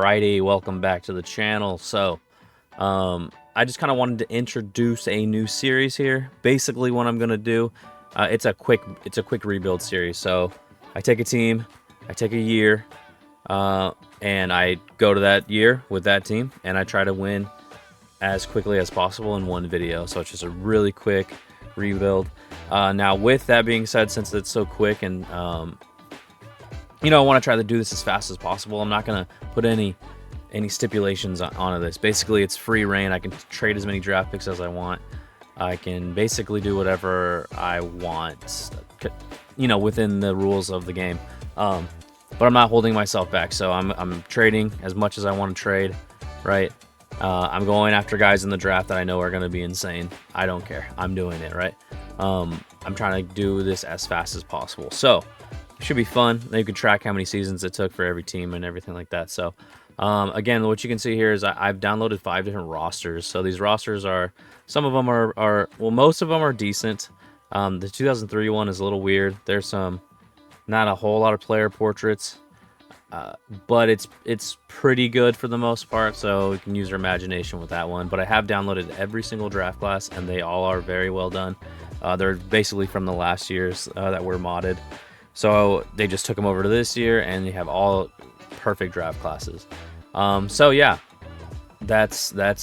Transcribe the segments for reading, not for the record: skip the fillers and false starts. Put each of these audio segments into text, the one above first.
Friday. Welcome back to the channel. So, I just kind of wanted to introduce a new series here. Basically, what I'm gonna do, it's a quick rebuild series. So, I take a team, I take a year, and I go to that year with that team, and I try to win as quickly as possible in one video. So it's just a really quick rebuild. Now, with that being said, since it's so quick and I want to try to do this as fast as possible, I'm not gonna put any stipulations onto this. Basically, it's free reign. I can trade as many draft picks as I want. I can basically do whatever I want, within the rules of the game. But I'm not holding myself back. So I'm trading as much as I want to trade, right? I'm going after guys in the draft that I know are going to be insane. I don't care. I'm doing it, right? I'm trying to do this as fast as possible. So it should be fun. Then you can track how many seasons it took for every team and everything like that. So again, what you can see here is I've downloaded 5 different rosters. So these rosters are, some of them are most of them are decent. The 2003 one is a little weird. There's not a whole lot of player portraits. But it's pretty good for the most part, so you can use your imagination with that one. But I have downloaded every single draft class, and they all are very well done. They're basically from the last years that were modded, so they just took them over to this year, and you have all perfect draft classes. So yeah, that's the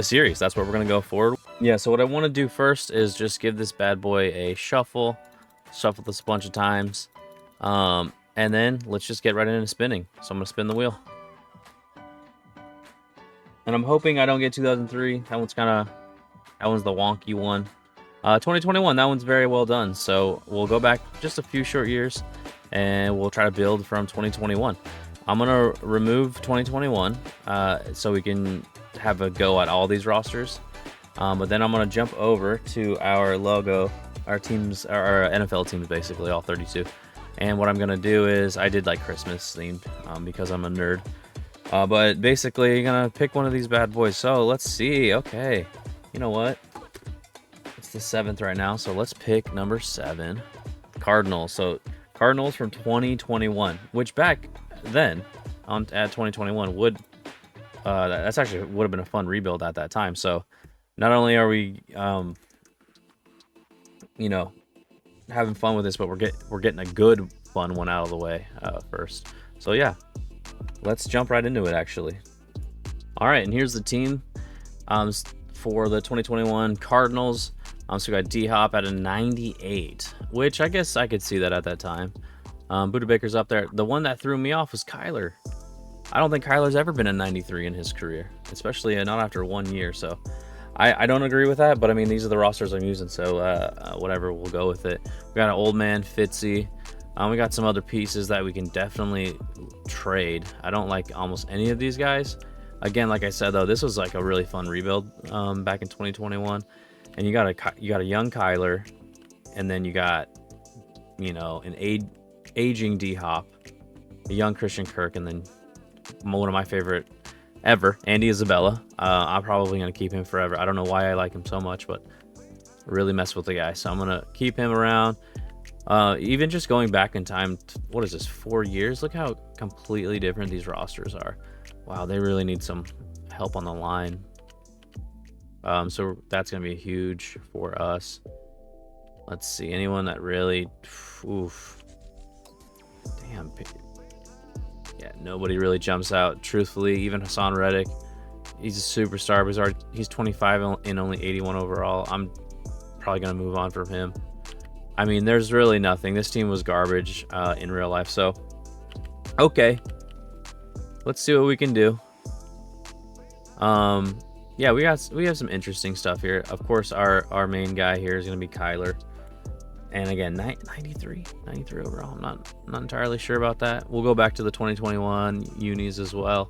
series. That's what we're gonna go forward. Yeah. So what I want to do first is just give this bad boy a shuffle this a bunch of times. And then let's just get right into spinning. So I'm going to spin the wheel. And I'm hoping I don't get 2003. That one's the wonky one. 2021, that one's very well done. So we'll go back just a few short years and we'll try to build from 2021. I'm going to remove 2021 so we can have a go at all these rosters. But then I'm going to jump over to our logo, our teams, our NFL teams, basically all 32. And what I'm going to do is, I did like Christmas themed because I'm a nerd. But basically, you're going to pick one of these bad boys. So let's see. Okay. You know what? It's the 7th right now. So let's pick number 7. Cardinals. So Cardinals from 2021. Which back then, at 2021, that's actually would have been a fun rebuild at that time. So not only are we, having fun with this, but we're getting a good fun one out of the way first. So yeah, let's jump right into it actually. All right, and here's the team for the 2021 Cardinals. So we got D-Hop at a 98, which I guess I could see that at that time. Buda Baker's up there. The one that threw me off was Kyler. I don't think Kyler's ever been a 93 in his career, especially not after 1 year. So I don't agree with that, but I mean, these are the rosters I'm using, so whatever, we'll go with it. We got an old man, Fitzy. We got some other pieces that we can definitely trade. I don't like almost any of these guys. Again, like I said, though, this was like a really fun rebuild back in 2021. And you got a young Kyler, and then you got, an aging D-Hop, a young Christian Kirk, and then one of my favorite ever, Andy Isabella. I'm probably going to keep him forever. I don't know why I like him so much, but really mess with the guy. So I'm going to keep him around. Even just going back in time, what is this, 4 years? Look how completely different these rosters are. Wow, they really need some help on the line. So that's going to be huge for us. Let's see, anyone that really, oof. Damn. Yeah, nobody really jumps out. Truthfully, even Hassan Reddick, he's a superstar, but he's 25 and only 81 overall. I'm probably going to move on from him. I mean, there's really nothing. This team was garbage in real life. So, okay. Let's see what we can do. Yeah, we have some interesting stuff here. Of course, our main guy here is going to be Kyler. And again, 93 overall. I'm not entirely sure about that. We'll go back to the 2021 unis as well.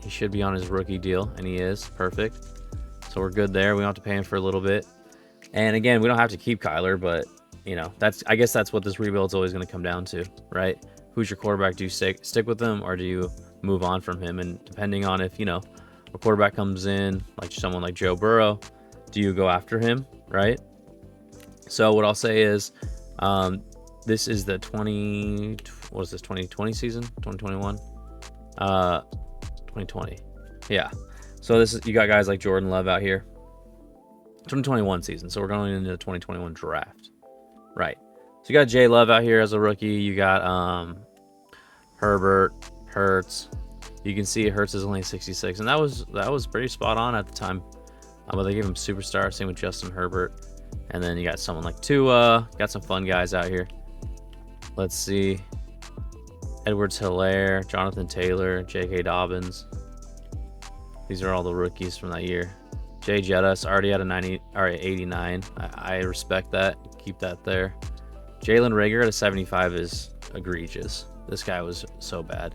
He should be on his rookie deal, and he is. Perfect. So we're good there. We don't have to pay him for a little bit. And again, we don't have to keep Kyler, but I guess that's what this rebuild's always going to come down to, right? Who's your quarterback? Do you stick with him, or do you move on from him? And depending on if a quarterback comes in, like someone like Joe Burrow, do you go after him, right? So what I'll say is, this is the 2020 season, 2021. 2020. Yeah. So this is, you got guys like Jordan Love out here. 2021 season. So we're going into the 2021 draft. Right. So you got Jay Love out here as a rookie. You got Herbert, Hurts. You can see Hurts is only 66, and that was pretty spot on at the time. But they gave him superstar. Same with Justin Herbert. And then you got someone like Tua. Got some fun guys out here. Let's see. Edwards-Helaire, Jonathan Taylor, J.K. Dobbins. These are all the rookies from that year. Jay Jettis already at a 90 or 89. I respect that. Keep that there. Jalen Reagor at a 75 is egregious. This guy was so bad.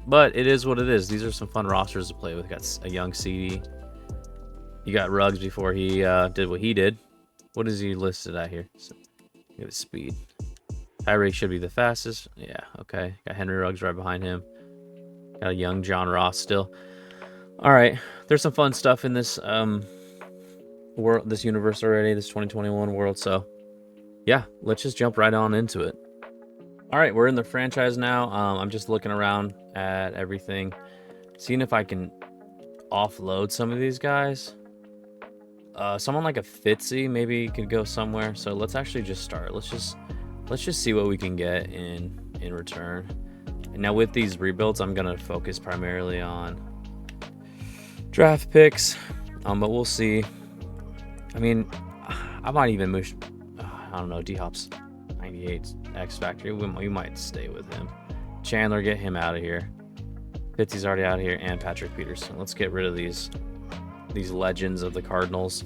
But it is what it is. These are some fun rosters to play with. Got a young CD. You got Ruggs before he did what he did. What is he listed at here? So, get his speed. Tyreek should be the fastest. Yeah, okay. Got Henry Ruggs right behind him. Got a young John Ross still. All right, there's some fun stuff in this world, this universe already, this 2021 world. So, yeah, let's just jump right on into it. All right, we're in the franchise now. I'm just looking around at everything, seeing if I can offload some of these guys. Someone like a Fitzy maybe could go somewhere. So let's actually just start. Let's just see what we can get in return. And now with these rebuilds, I'm gonna focus primarily on draft picks, but we'll see. I mean, I might even move. I don't know. D-Hop's 98 X Factor. We might stay with him. Chandler, get him out of here. Fitzy's already out of here, and Patrick Peterson. Let's get rid of these legends of the Cardinals.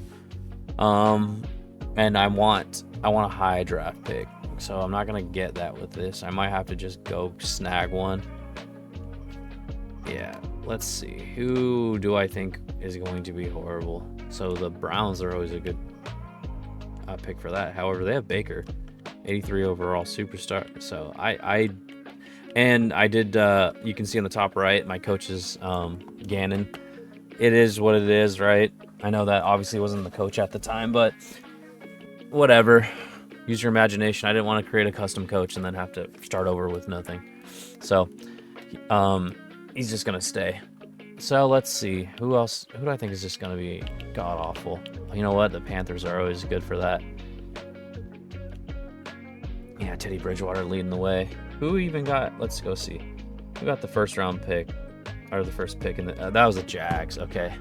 And I want a high draft pick, so I'm not gonna get that with this. I might have to just go snag one. Yeah, let's see. Who do I think is going to be horrible? So the Browns are always a good pick for that. However, they have Baker, 83 overall superstar. So I did. You can see on the top right, my coach's Gannon. It is what it is, right? I know that obviously wasn't the coach at the time, but whatever. Use your imagination. I didn't want to create a custom coach and then have to start over with nothing. So, he's just gonna stay. So let's see. Who else? Who do I think is just gonna be god awful? You know what? The Panthers are always good for that. Yeah, Teddy Bridgewater leading the way. Who even got? Let's go see. Who got the first round pick? Or the first pick in the that was the Jags. Okay.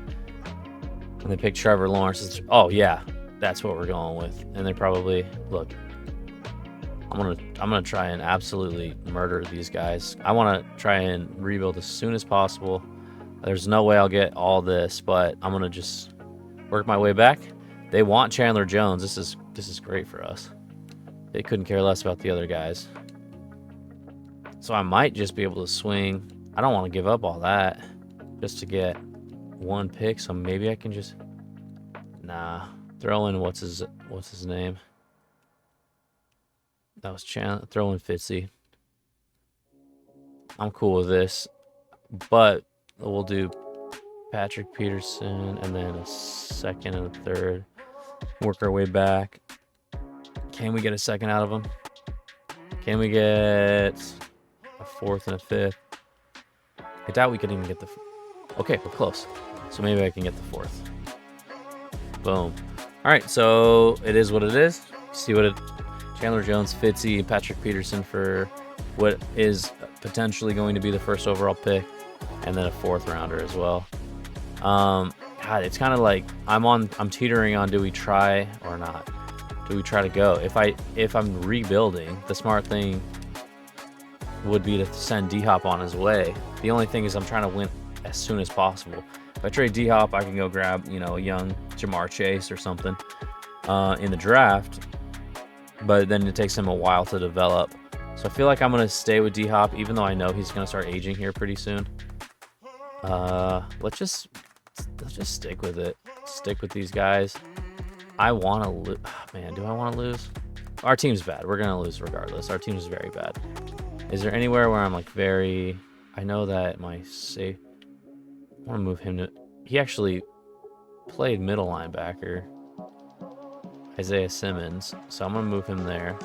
And they picked Trevor Lawrence. Oh yeah, that's what we're going with. And they probably look. I'm gonna try and absolutely murder these guys. I want to try and rebuild as soon as possible. There's no way I'll get all this, but I'm gonna just work my way back. They want Chandler Jones. This is great for us. They couldn't care less about the other guys. So I might just be able to swing. I don't want to give up all that just to get one pick. So maybe I can just throw in what's his name. That was Chandler. Throw in Fitzy. I'm cool with this, but we'll do Patrick Peterson and then a second and a third. Work our way back. Can we get a second out of him? Can we get a fourth and a fifth? I doubt we could even get the... Okay, we're close. So maybe I can get the fourth. Boom. All right, so it is what it is. See what it... Chandler Jones, Fitzy, Patrick Peterson for what is potentially going to be the first overall pick, and then a fourth rounder as well. God, it's kind of like I'm teetering on, do we try or not? Do we try to go? If I'm rebuilding, the smart thing would be to send D-Hop on his way. The only thing is I'm trying to win as soon as possible. If I trade D-Hop, I can go grab, a young Jamar Chase or something in the draft, but then it takes him a while to develop. So I feel like I'm going to stay with D-Hop, even though I know he's going to start aging here pretty soon. Let's just stick with it. Stick with these guys. I want to lose. Man, do I want to lose? Our team's bad. We're going to lose regardless. Our team is very bad. Is there anywhere where I'm I know that my safe... I want to move him to... He actually played middle linebacker. Isaiah Simmons. So I'm going to move him there.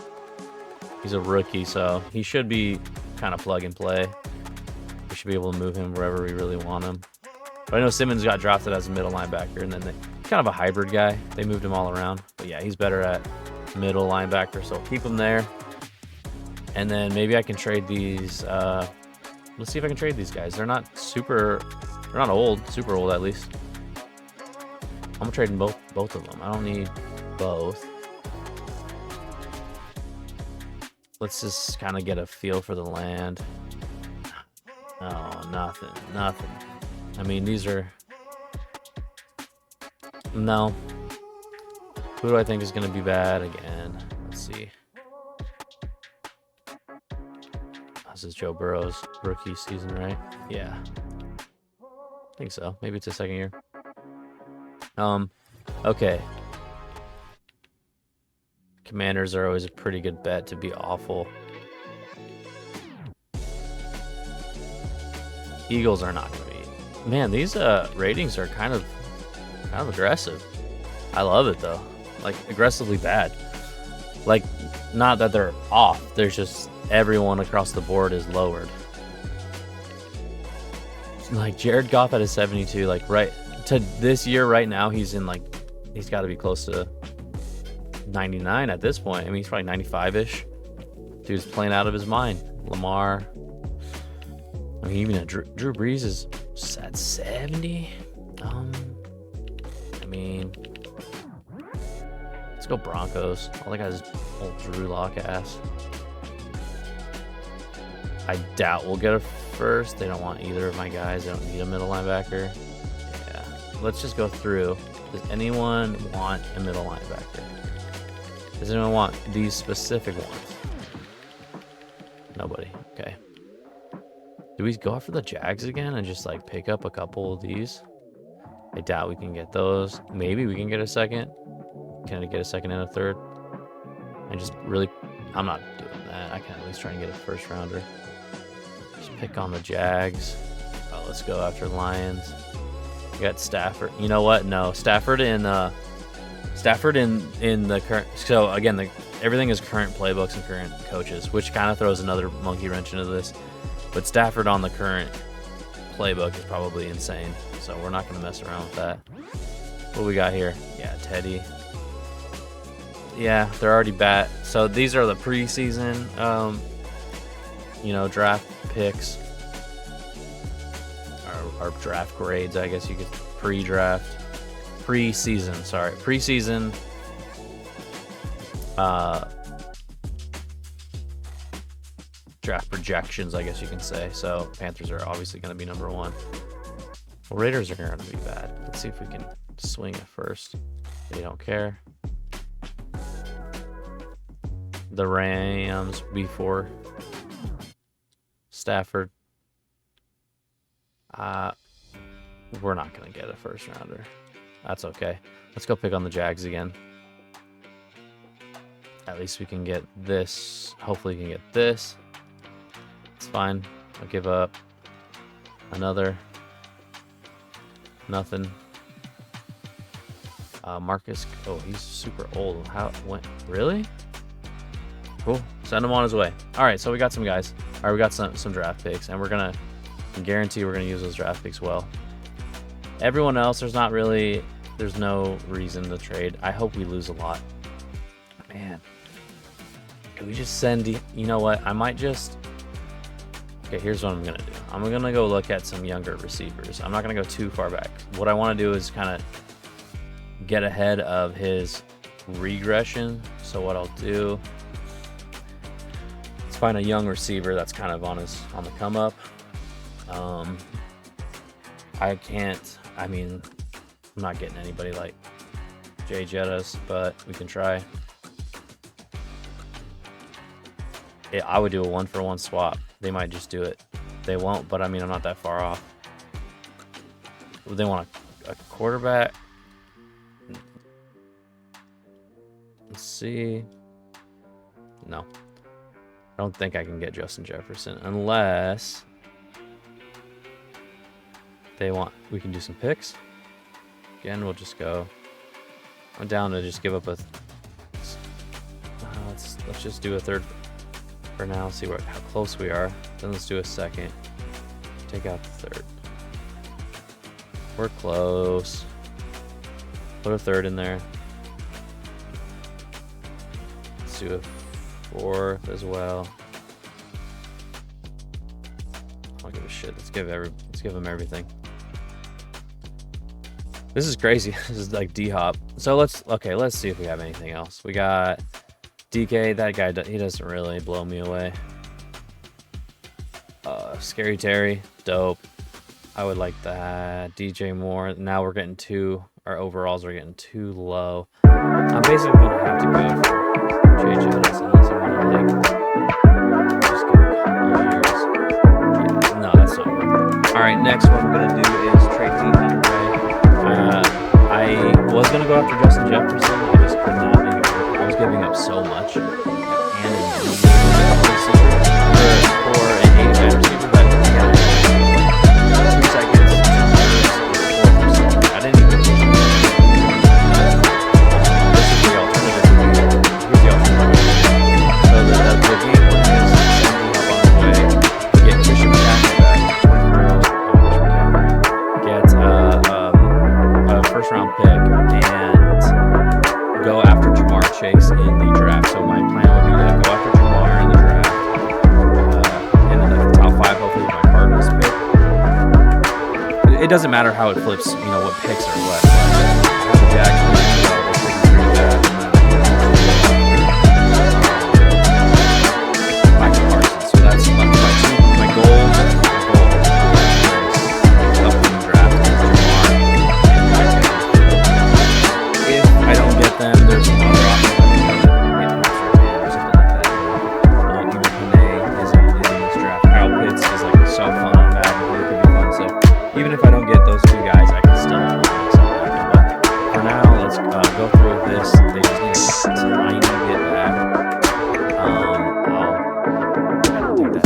He's a rookie, so he should be kind of plug and play. should be able to move him wherever we really want him. But I know Simmons got drafted as a middle linebacker, and then kind of a hybrid guy. They moved him all around. But yeah, he's better at middle linebacker, so I'll keep him there. And then maybe I can trade these. Let's see if I can trade these guys. They're not old, super old at least. I'm trading both of them. I don't need both. Let's just kind of get a feel for the land. Oh, nothing. I mean, these are... No. Who do I think is going to be bad again? Let's see. This is Joe Burrow's rookie season, right? Yeah. I think so. Maybe it's his second year. Okay. Commanders are always a pretty good bet to be awful. Eagles are not going to be. Man, these ratings are kind of aggressive. I love it though. Like aggressively bad. Like not that they're off. There's just everyone across the board is lowered. Like Jared Goff at a 72. Like right to this year, right now he's got to be close to 99 at this point. I mean, he's probably 95-ish. Dude's playing out of his mind. Lamar. I mean, even Drew Brees is at 70. I mean, let's go Broncos. All that guy's old Drew Lock ass. I doubt we'll get a first. They don't want either of my guys. They don't need a middle linebacker. Yeah. Let's just go through. Does anyone want a middle linebacker? Does anyone want these specific ones? Nobody. Okay. Do we go after the Jags again and just like pick up a couple of these? I doubt we can get those. Maybe we can get a second. Can I get a second and a third? And just really, I'm not doing that. I can at least try and get a first rounder. Just pick on the Jags. Oh, let's go after Lions. We got Stafford. You know what? No, Stafford in the current. So again, everything is current playbooks and current coaches, which kind of throws another monkey wrench into this. But Stafford on the current playbook is probably insane. So we're not going to mess around with that. What do we got here? Yeah, Teddy. Yeah, they're already bat. So these are the preseason, draft picks. Our draft grades, I guess you could preseason, draft projections, I guess you can say. So Panthers are obviously going to be number one. Well, Raiders are going to be bad. Let's see if we can swing it first. They don't care. The Rams before Stafford. We're not going to get a first rounder. That's okay. Let's go pick on the Jags again. At least we can get this. Hopefully we can get this. It's fine. I'll give up another. Nothing. Marcus. Oh, he's super old. Really? Cool. Send him on his way. All right, so we got some guys. All right, we got some draft picks, and I guarantee we're gonna use those draft picks well. Everyone else, there's no reason to trade. I hope we lose a lot. Man, can we just send? You know what? I might just. Okay, here's what I'm gonna do. I'm gonna go look at some younger receivers. I'm not gonna go too far back. What I want to do is kind of get ahead of his regression. So what I'll do. Find a young receiver that's kind of on the come up. I'm not getting anybody like Jay Jettas, but we can try. Yeah, I would do a 1-for-1 swap. They might just do it. They won't, but I mean, I'm not that far off. They want a quarterback. Let's see. No. I don't think I can get Justin Jefferson unless we can do some picks. Again, we'll just go. I'm down to just give up a. Let's just do a third for now. See how close we are. Then let's do a second. Take out the third. We're close. Put a third in there. Let's do a fourth as well. I don't give a shit. Let's give him everything. This is crazy. This is like D-Hop. So let's see if we have anything else. We got DK. That guy, he doesn't really blow me away. Scary Terry, dope. I would like that. DJ Moore. Now we're getting our overalls are getting too low. I'm basically gonna have to go for JJ unless I want to just get a couple years. Yeah, no, that's not worth it. All right, next what I'm gonna do is trade D-Hop. I was gonna go after Justin Jefferson. I just could not make it work. I was giving up so much. For an 8-man receiver, but yeah, 2 seconds. I didn't even. This is the alternative. Here's the alternative. So the game plan is send D-Hop on the way, get Christian McCaffrey back, get first round pick and go after Jamar Chase in the draft. So my plan would be to go after Jamar in the draft, and then like the top 5 hopefully with my Cardinals pick. It doesn't matter how it flips, what picks or what. The Jags pretty bad. Michael Parsons. So that's my goal. Upcoming draft is Jamar. I don't get them. There's some other options. Or something like that. Even Panay is in this draft. Kyle Pitts is like so fun on Madden. It could be fun. So even if I don't get those 2 guys, I can still make something happen. But for now, let's go through with this. They just need a tiny bit back. I don't think that.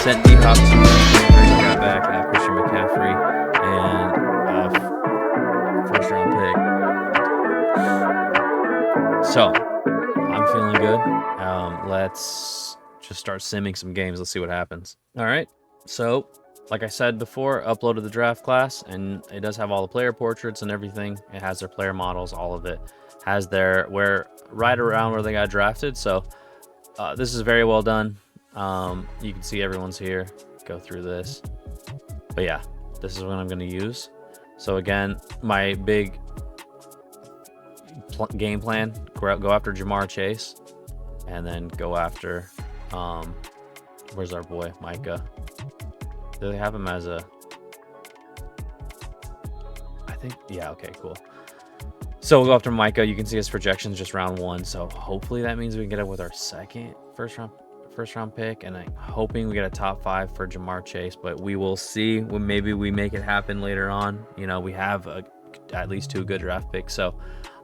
Sent D-Hop to got back Christian McCaffrey and first round pick. So I'm feeling good. Let's just start simming some games. Let's see what happens. All right. So like I said before, uploaded the draft class, and it does have all the player portraits and everything. It has their player models, all of it. Has their right around where they got drafted. So this is very well done. You can see everyone's here. Go through this, but yeah, this is what I'm going to use. So again, my big game plan: go after Jamar Chase, and then go after where's our boy Micah? Do they have him as a? I think yeah. Okay, cool. So we'll go after Micah. You can see his projections just round 1. So hopefully that means we can get it with our first round pick, and I'm hoping we get a top 5 for Jamar Chase, but we will see. Maybe we make it happen later on. We have at least 2 good draft picks. So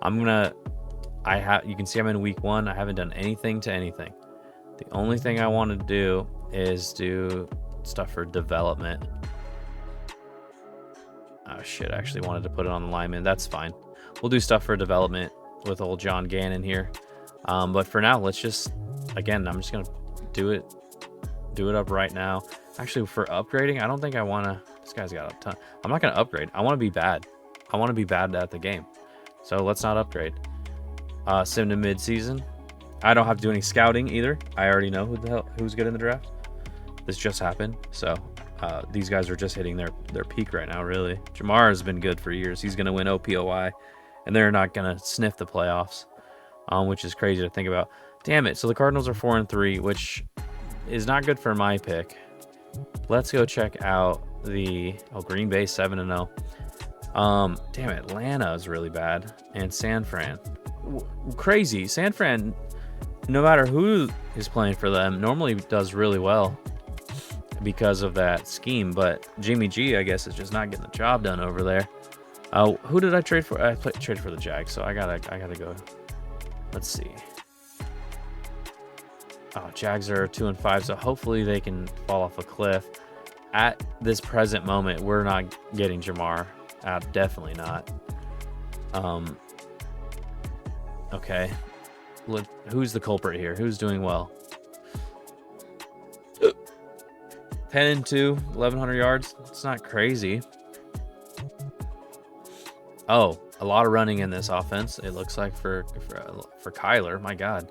you can see I'm in week 1. I haven't done anything to anything. The only thing I want to do is do stuff for development. Oh shit, I actually wanted to put it on the lineman. That's fine. We'll do stuff for development with old John Gannon here. But for now, let's just, again, I'm just gonna do it up right now. Actually, for upgrading, I don't think I want to. This guy's got a ton. I'm not gonna upgrade. I want to be bad. I want to be bad at the game. So let's not upgrade. Sim to mid-season. I don't have to do any scouting either. I already know who's good in the draft. This just happened. So these guys are just hitting their peak right now, really. Jamar has been good for years. He's gonna win OPOY, and they're not gonna sniff the playoffs, which is crazy to think about. Damn it. So the Cardinals are 4-3, which is not good for my pick. Let's go check out Green Bay 7-0. Damn it. Atlanta is really bad. And San Fran. Crazy. San Fran, no matter who is playing for them, normally does really well because of that scheme. But Jimmy G, I guess, is just not getting the job done over there. Who did I trade for? I traded for the Jags, so I gotta go. Let's see. Oh, Jags are 2-5, so hopefully they can fall off a cliff. At this present moment, we're not getting Jamar. Definitely not. Okay. Who's the culprit here? Who's doing well? 10-2, 1,100 yards. It's not crazy. Oh, a lot of running in this offense. It looks like for Kyler. My God.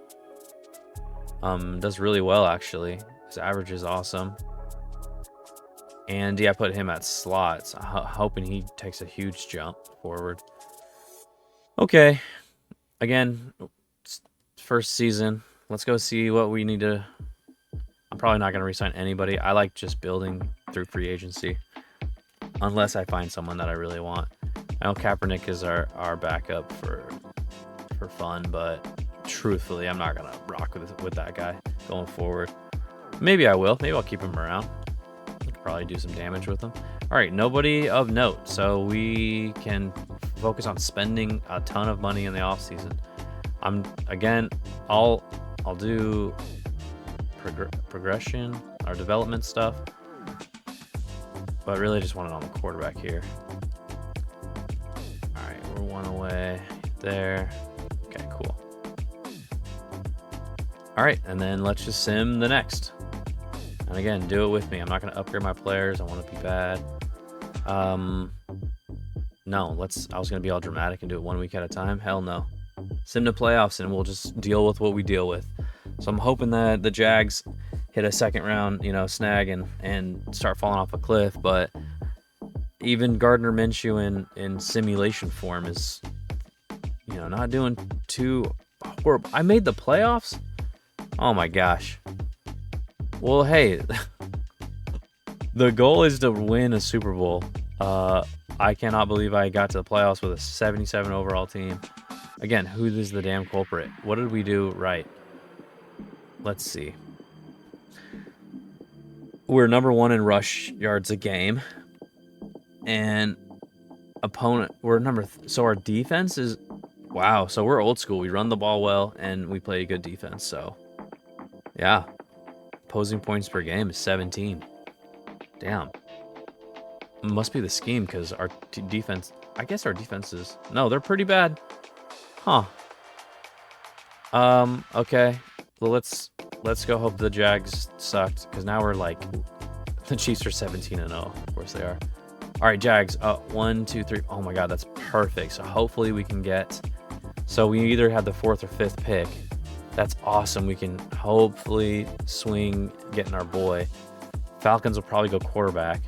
Does really well actually. His average is awesome. And yeah, I put him at slots, hoping he takes a huge jump forward. Okay. Again, first season. Let's go see what we need to. I'm probably not going to re-sign anybody. I like just building through free agency, unless I find someone that I really want. I know Kaepernick is our backup for fun, but truthfully, I'm not going to rock with that guy going forward. Maybe I will. Maybe I'll keep him around. I could probably do some damage with him. All right, nobody of note, so we can focus on spending a ton of money in the offseason. I'll do progression or development stuff, but I really just want it on the quarterback here. All right, we're one away there. Okay, cool. All right, and then let's just sim the next. And again, do it with me. I'm not going to upgrade my players. I want to be bad. No, I was going to be all dramatic and do it 1 week at a time. Hell no. Sim to playoffs, and we'll just deal with what we deal with. So I'm hoping that the Jags hit a second round, snag and start falling off a cliff. But even Gardner Minshew in simulation form is, not doing too horrible. I made the playoffs? Oh my gosh. Well, hey, the goal is to win a Super Bowl. I cannot believe I got to the playoffs with a 77 overall team. Again, who is the damn culprit? What did we do right? Let's see. We're number 1 in rush yards a game. And opponent, we're so our defense is, wow. So we're old school. We run the ball well and we play good defense. So, yeah. Opposing points per game is 17. Damn. Must be the scheme because our defense, I guess our defenses, no, they're pretty bad. Huh. Okay. Well, let's go hope the Jags sucked, because now we're like, the Chiefs are 17-0. Of course they are. All right, Jags. 1, 2, 3. Oh my God, that's perfect. So hopefully we can get. So we either have the 4th or 5th pick. That's awesome. We can hopefully swing getting our boy. Falcons will probably go quarterback.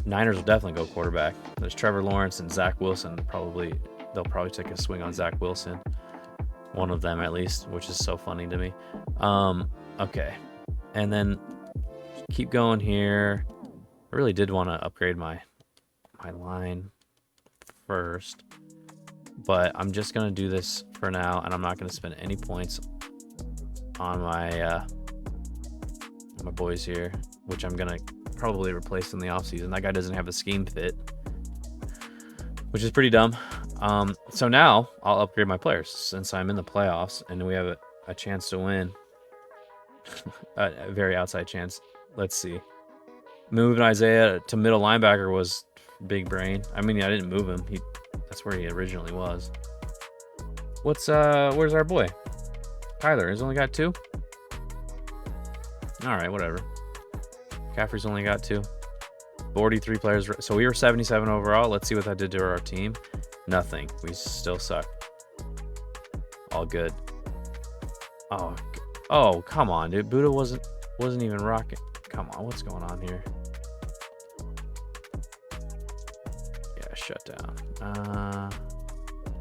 Niners will definitely go quarterback. There's Trevor Lawrence and Zach Wilson. They'll probably take a swing on Zach Wilson. One of them at least, which is so funny to me. Okay. And then keep going here. I really did want to upgrade my line first, but I'm just going to do this for now, and I'm not going to spend any points on my boys here, which I'm going to probably replace in the offseason. That guy doesn't have a scheme fit, which is pretty dumb. So now I'll upgrade my players since I'm in the playoffs and we have a chance to win. A very outside chance. Let's see. Moving Isaiah to middle linebacker was big brain. I mean, I didn't move him. That's where he originally was. Where's our boy? Kyler. He's only got 2? All right, whatever. Caffrey's only got 2. 43 players. So we were 77 overall. Let's see what that did to our team. Nothing. We still suck. All good. Oh, come on, dude. Buddha wasn't even rocking. Come on, what's going on here? Yeah, shut down.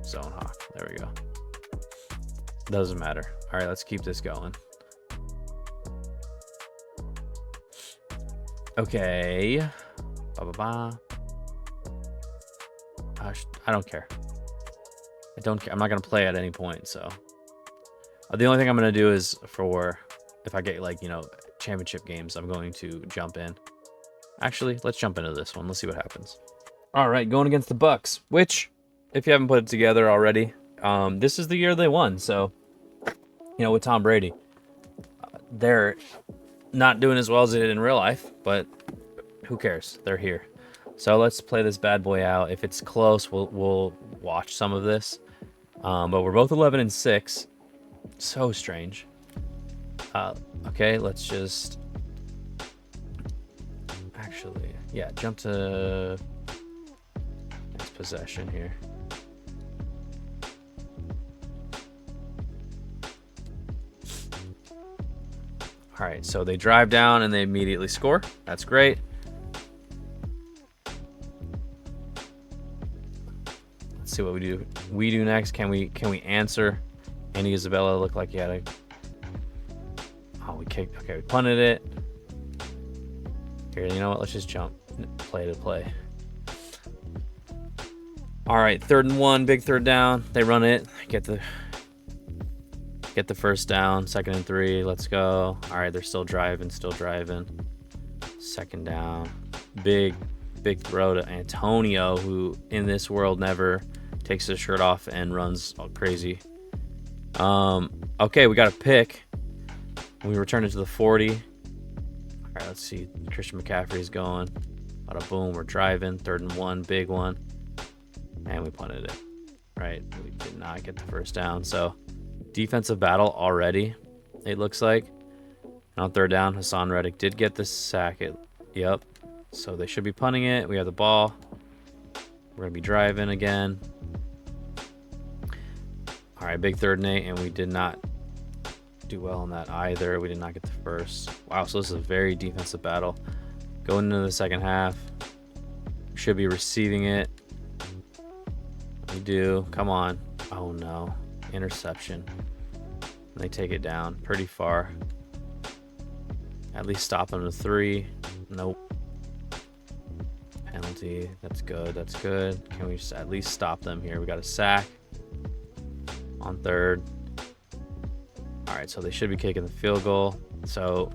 Zone hawk. There we go. Doesn't matter. All right, let's keep this going. Okay. Ba-ba-ba. I don't care. I don't care. I'm not going to play at any point, so. The only thing I'm going to do is for if I get like, you know, championship games, I'm going to jump in. Actually, let's jump into this one. Let's see what happens. All right, going against the Bucks, which, if you haven't put it together already, this is the year they won. So, you know, with Tom Brady, they're not doing as well as they did in real life, but who cares? They're here. So let's play this bad boy out. If it's close, we'll watch some of this. But we're both 11-6. So strange. Okay, let's just actually, yeah, jump to next possession here. All right, so they drive down and they immediately score. That's great. Let's see what we do next. Can we answer? Andy Isabella looked like he had a... Oh, we kicked. Okay, we punted it. Here, you know what? Let's just jump. Play to play. All right, 3rd and 1, big 3rd down. They run it. Get the first down. 2nd and 3. Let's go. All right, they're still driving. 2nd down. Big throw to Antonio, who in this world never takes his shirt off and runs all crazy. Okay, we got a pick. We return it to the 40. All right, let's see. Christian McCaffrey's going. Bada boom, we're driving. 3rd and 1, big one. And we punted it. Right, we did not get the first down. So, defensive battle already, it looks like. And on 3rd down, Hassan Reddick did get the sack. Yep. So they should be punting it. We have the ball. We're going to be driving again. All right, big 3rd and 8, and we did not do well on that either. We did not get the first. Wow, so this is a very defensive battle. Going into the 2nd half. We should be receiving it. We do. Come on. Oh, no. Interception. And they take it down pretty far. At least stop them to 3. Nope. Penalty. That's good. That's good. Can we just at least stop them here? We got a sack on 3rd. All right, so they should be kicking the field goal. So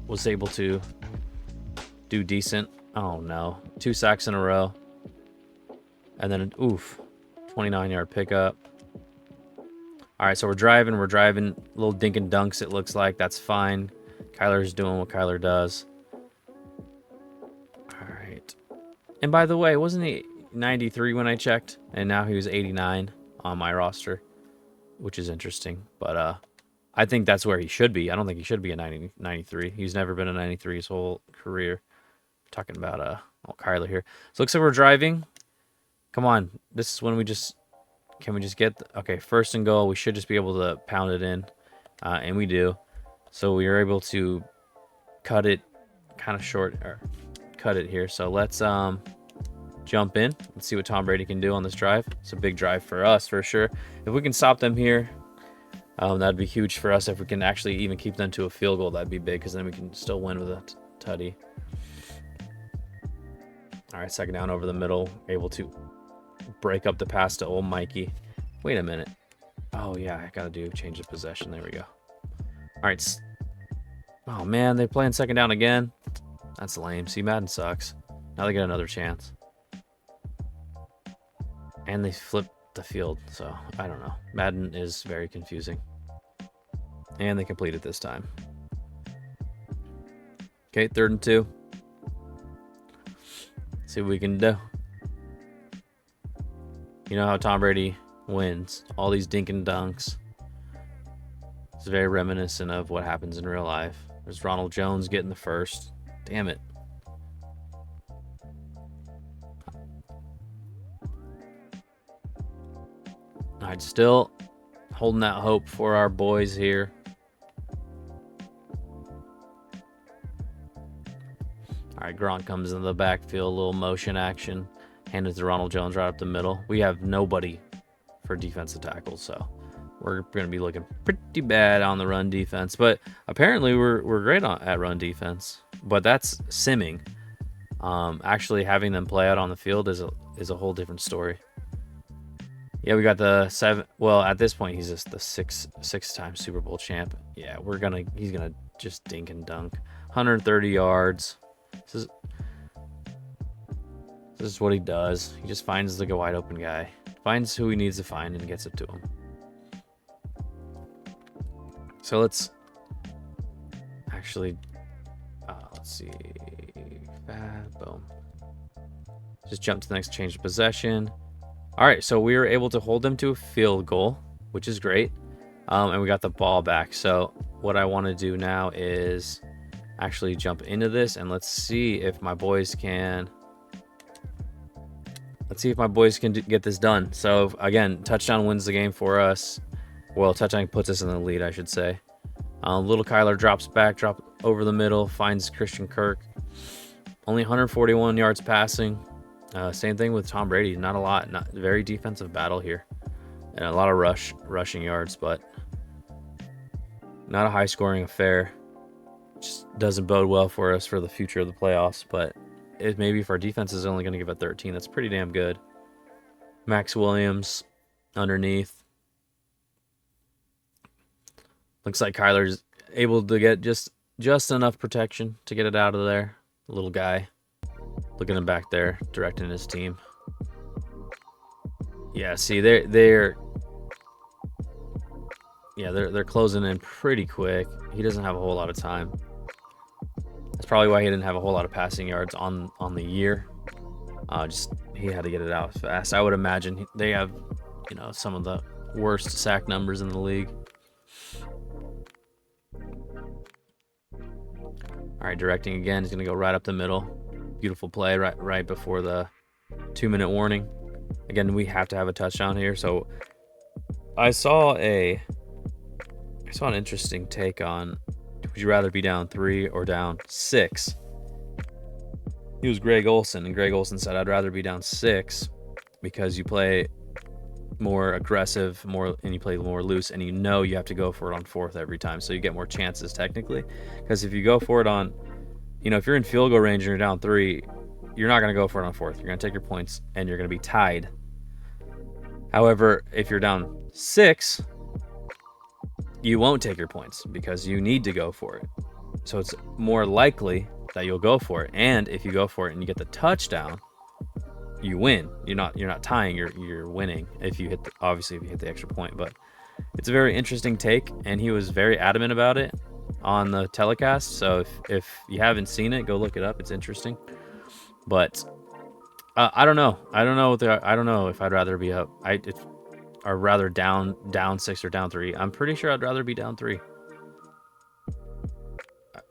was able to do decent. Oh no, 2 sacks in a row, and then an 29-yard pickup. All right, so we're driving, little dink and dunks. It looks like that's fine. Kyler's doing what Kyler does. All right, and by the way, wasn't he 93 when I checked, and now he was 89 on my roster, which is interesting. But I think that's where he should be. I don't think he should be a 93. He's never been a 93 his whole career. Talking about Kyler here. So looks like we're driving. Come on, this is when can we just get okay, 1st and goal. We should just be able to pound it in, and we do. So we are able to cut it kind of short, or cut it here. So let's jump in. Let's see what Tom Brady can do on this drive. It's a big drive for us for sure. If we can stop them here, that'd be huge for us. If we can actually even keep them to a field goal, that'd be big, because then we can still win with a tutty. All right, 2nd down over the middle. Able to break up the pass to old Mikey. Wait a minute. Oh, yeah, I got to change the possession. There we go. All right. Oh, man, they're playing 2nd down again. That's lame. See, Madden sucks. Now they get another chance. And they flip the field, so I don't know. Madden is very confusing. And they complete it this time. Okay, 3rd and 2. See what we can do. You know how Tom Brady wins. All these dink and dunks. It's very reminiscent of what happens in real life. There's Ronald Jones getting the first. Damn it. Alright, still holding that hope for our boys here. Alright, Gronk comes in the backfield, a little motion action. Handed to Ronald Jones right up the middle. We have nobody for defensive tackles, so we're going to be looking pretty bad on the run defense. But apparently we're great at run defense. But that's simming. Actually having them play out on the field is a whole different story. Yeah, we got the 7. Well, at this point, he's just the six-time Super Bowl champ. Yeah, he's gonna just dink and dunk. 130 yards. This is what he does. He just finds the wide open guy, finds who he needs to find, and gets it to him. So let's actually, let's see. Boom. Just jump to the next change of possession. All right, so we were able to hold them to a field goal, which is great. And we got the ball back. So what I want to do now is actually jump into this, and let's see if my boys can. Get this done. So again, touchdown wins the game for us. Well, touchdown puts us in the lead, I should say. Little Kyler drops back, drop over the middle, finds Christian Kirk. Only 141 yards passing. Same thing with Tom Brady. Not a lot. Not very defensive battle here, and a lot of rushing yards, but not a high-scoring affair. Just doesn't bode well for us for the future of the playoffs. But maybe if our defense is only going to give it 13, that's pretty damn good. Max Williams underneath. Looks like Kyler's able to get just enough protection to get it out of there. Little guy. Look at him back there, directing his team. Yeah, see, they're closing in pretty quick. He doesn't have a whole lot of time. That's probably why he didn't have a whole lot of passing yards on the year. He had to get it out fast. I would imagine they have, some of the worst sack numbers in the league. All right, directing again. He's gonna go right up the middle. Beautiful play right before the 2-minute warning. Again, we have to have a touchdown here. So I saw an interesting take on, would you rather be down 3 or down 6? He was Greg Olsen, and Greg Olsen said, I'd rather be down 6 because you play more aggressive, and you play more loose, and you have to go for it on 4th every time, so you get more chances technically. Because if you go for it on, if you're in field goal range and you're down 3, you're not going to go for it on 4th. You're going to take your points, and you're going to be tied. However, if you're down 6, you won't take your points because you need to go for it. So it's more likely that you'll go for it. And if you go for it and you get the touchdown, you win. You're not tying. You're winning if you hit the extra point. But it's a very interesting take, and he was very adamant about it on the telecast. So if you haven't seen it, go look it up. It's interesting. But I don't know. I don't know if I'd rather be up. Or rather down 6 or down 3. I'm pretty sure I'd rather be down 3.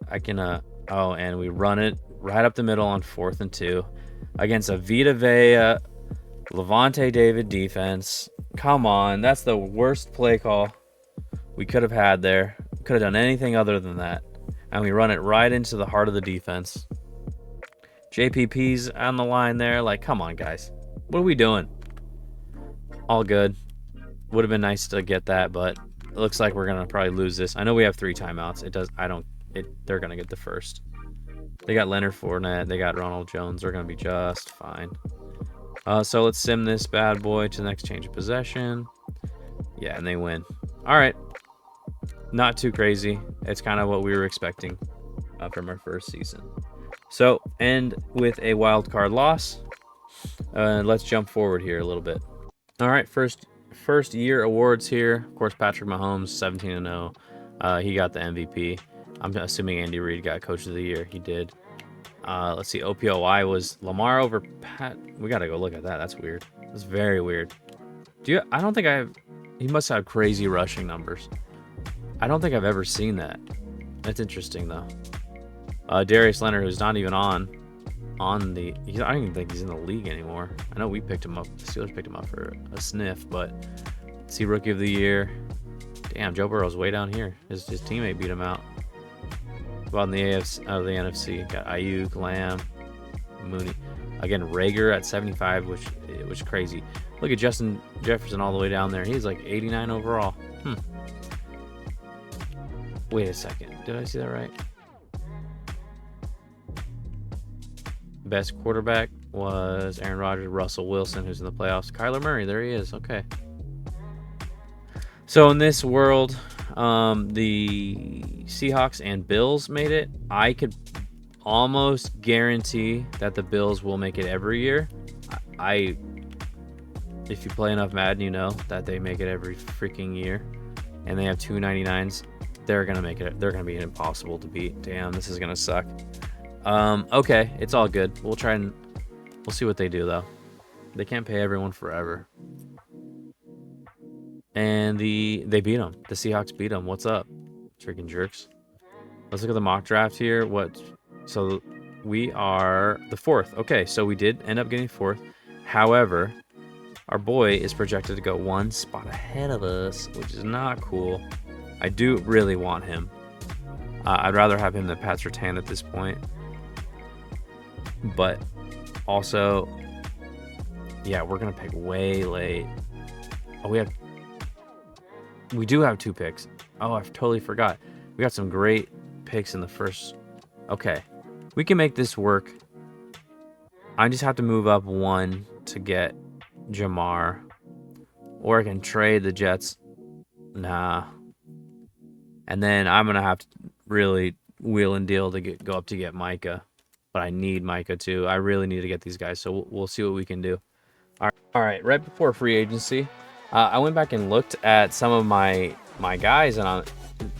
I can and we run it right up the middle on 4th and 2 against a Vita Vea Levante David defense. Come on, that's the worst play call we could have had there. Could have done anything other than that. And we run it right into the heart of the defense. JPP's on the line there. Like, come on, guys. What are we doing? All good. Would have been nice to get that, but it looks like we're gonna probably lose this. I know we have 3 timeouts. They're gonna get the first. They got Leonard Fournette. They got Ronald Jones. They're gonna be just fine. So let's sim this bad boy to the next change of possession. Yeah, and they win. All right. Not too crazy. It's kind of what we were expecting from our first season. So end with a wild card loss. Let's jump forward here a little bit. All right, first year awards here. Of course, Patrick Mahomes, 17-0. He got the MVP. I'm assuming Andy Reid got Coach of the Year. He did. Let's see. OPOY was Lamar over Pat. We got to go look at that. That's weird. That's very weird. I don't think he must have crazy rushing numbers. I don't think I've ever seen that. That's interesting, though. Darius Leonard, who's not even on the... I don't even think he's in the league anymore. I know we picked him up. The Steelers picked him up for a sniff, but... Let's see, Rookie of the Year. Damn, Joe Burrow's way down here. His teammate beat him out. About in the NFC, got Ayuk, Lamb, Mooney. Again, Rager at 75, which was crazy. Look at Justin Jefferson all the way down there. He's like 89 overall. Wait a second. Did I see that right? Best quarterback. was Aaron Rodgers, Russell Wilson, who's in the playoffs. Kyler Murray, there he is. Okay. So in this world, the Seahawks and Bills made it. I could almost guarantee that the Bills will make it every year. If you play enough Madden, you know that they make it every freaking year, and they have 299s. They're gonna make it. They're gonna be impossible to beat. Damn, this is gonna suck. Okay, it's all good. We'll see what they do though. They can't pay everyone forever. And they beat them. The Seahawks beat them. What's up, freaking jerks? Let's look at the mock draft here. So we are the 4th. Okay, so we did end up getting 4th. However, our boy is projected to go 1 spot ahead of us, which is not cool. I do really want him. I'd rather have him than Pat Surtain at this point. But also, yeah, we're gonna pick way late. Oh, we do have 2 picks. Oh, I totally forgot. We got some great picks in the first. Okay, we can make this work. I just have to move up 1 to get Jamar, or I can trade the Jets. Nah. And then I'm gonna have to really wheel and deal to go up to get Micah. But I need Micah too. I really need to get these guys, so we'll see what we can do. All right. Right before free agency, I went back and looked at some of my guys, and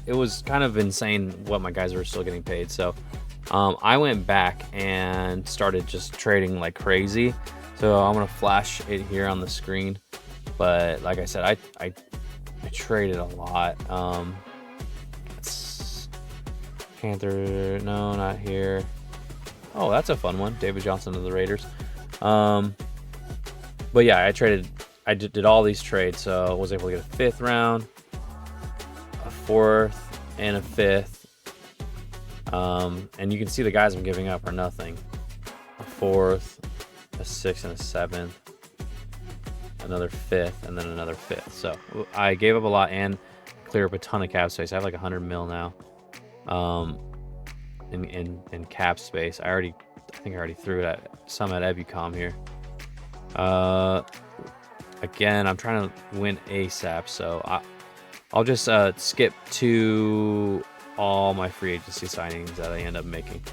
it was kind of insane what my guys were still getting paid. So I went back and started just trading like crazy. So I'm gonna flash it here on the screen. But like I said, I traded a lot. Panther, no, not here. Oh, that's a fun one. David Johnson of the Raiders. But yeah, I did all these trades, so I was able to get a 5th round, a 4th, and a 5th. And you can see the guys I'm giving up are nothing. A 4th, a 6th, and a 7th. Another 5th, and then another 5th. So I gave up a lot and clear up a ton of cap space. I have like 100 mil now. In cap space. I think I already threw it at some at Ebucom here. Again, I'm trying to win ASAP, so I'll just skip to all my free agency signings that I end up making.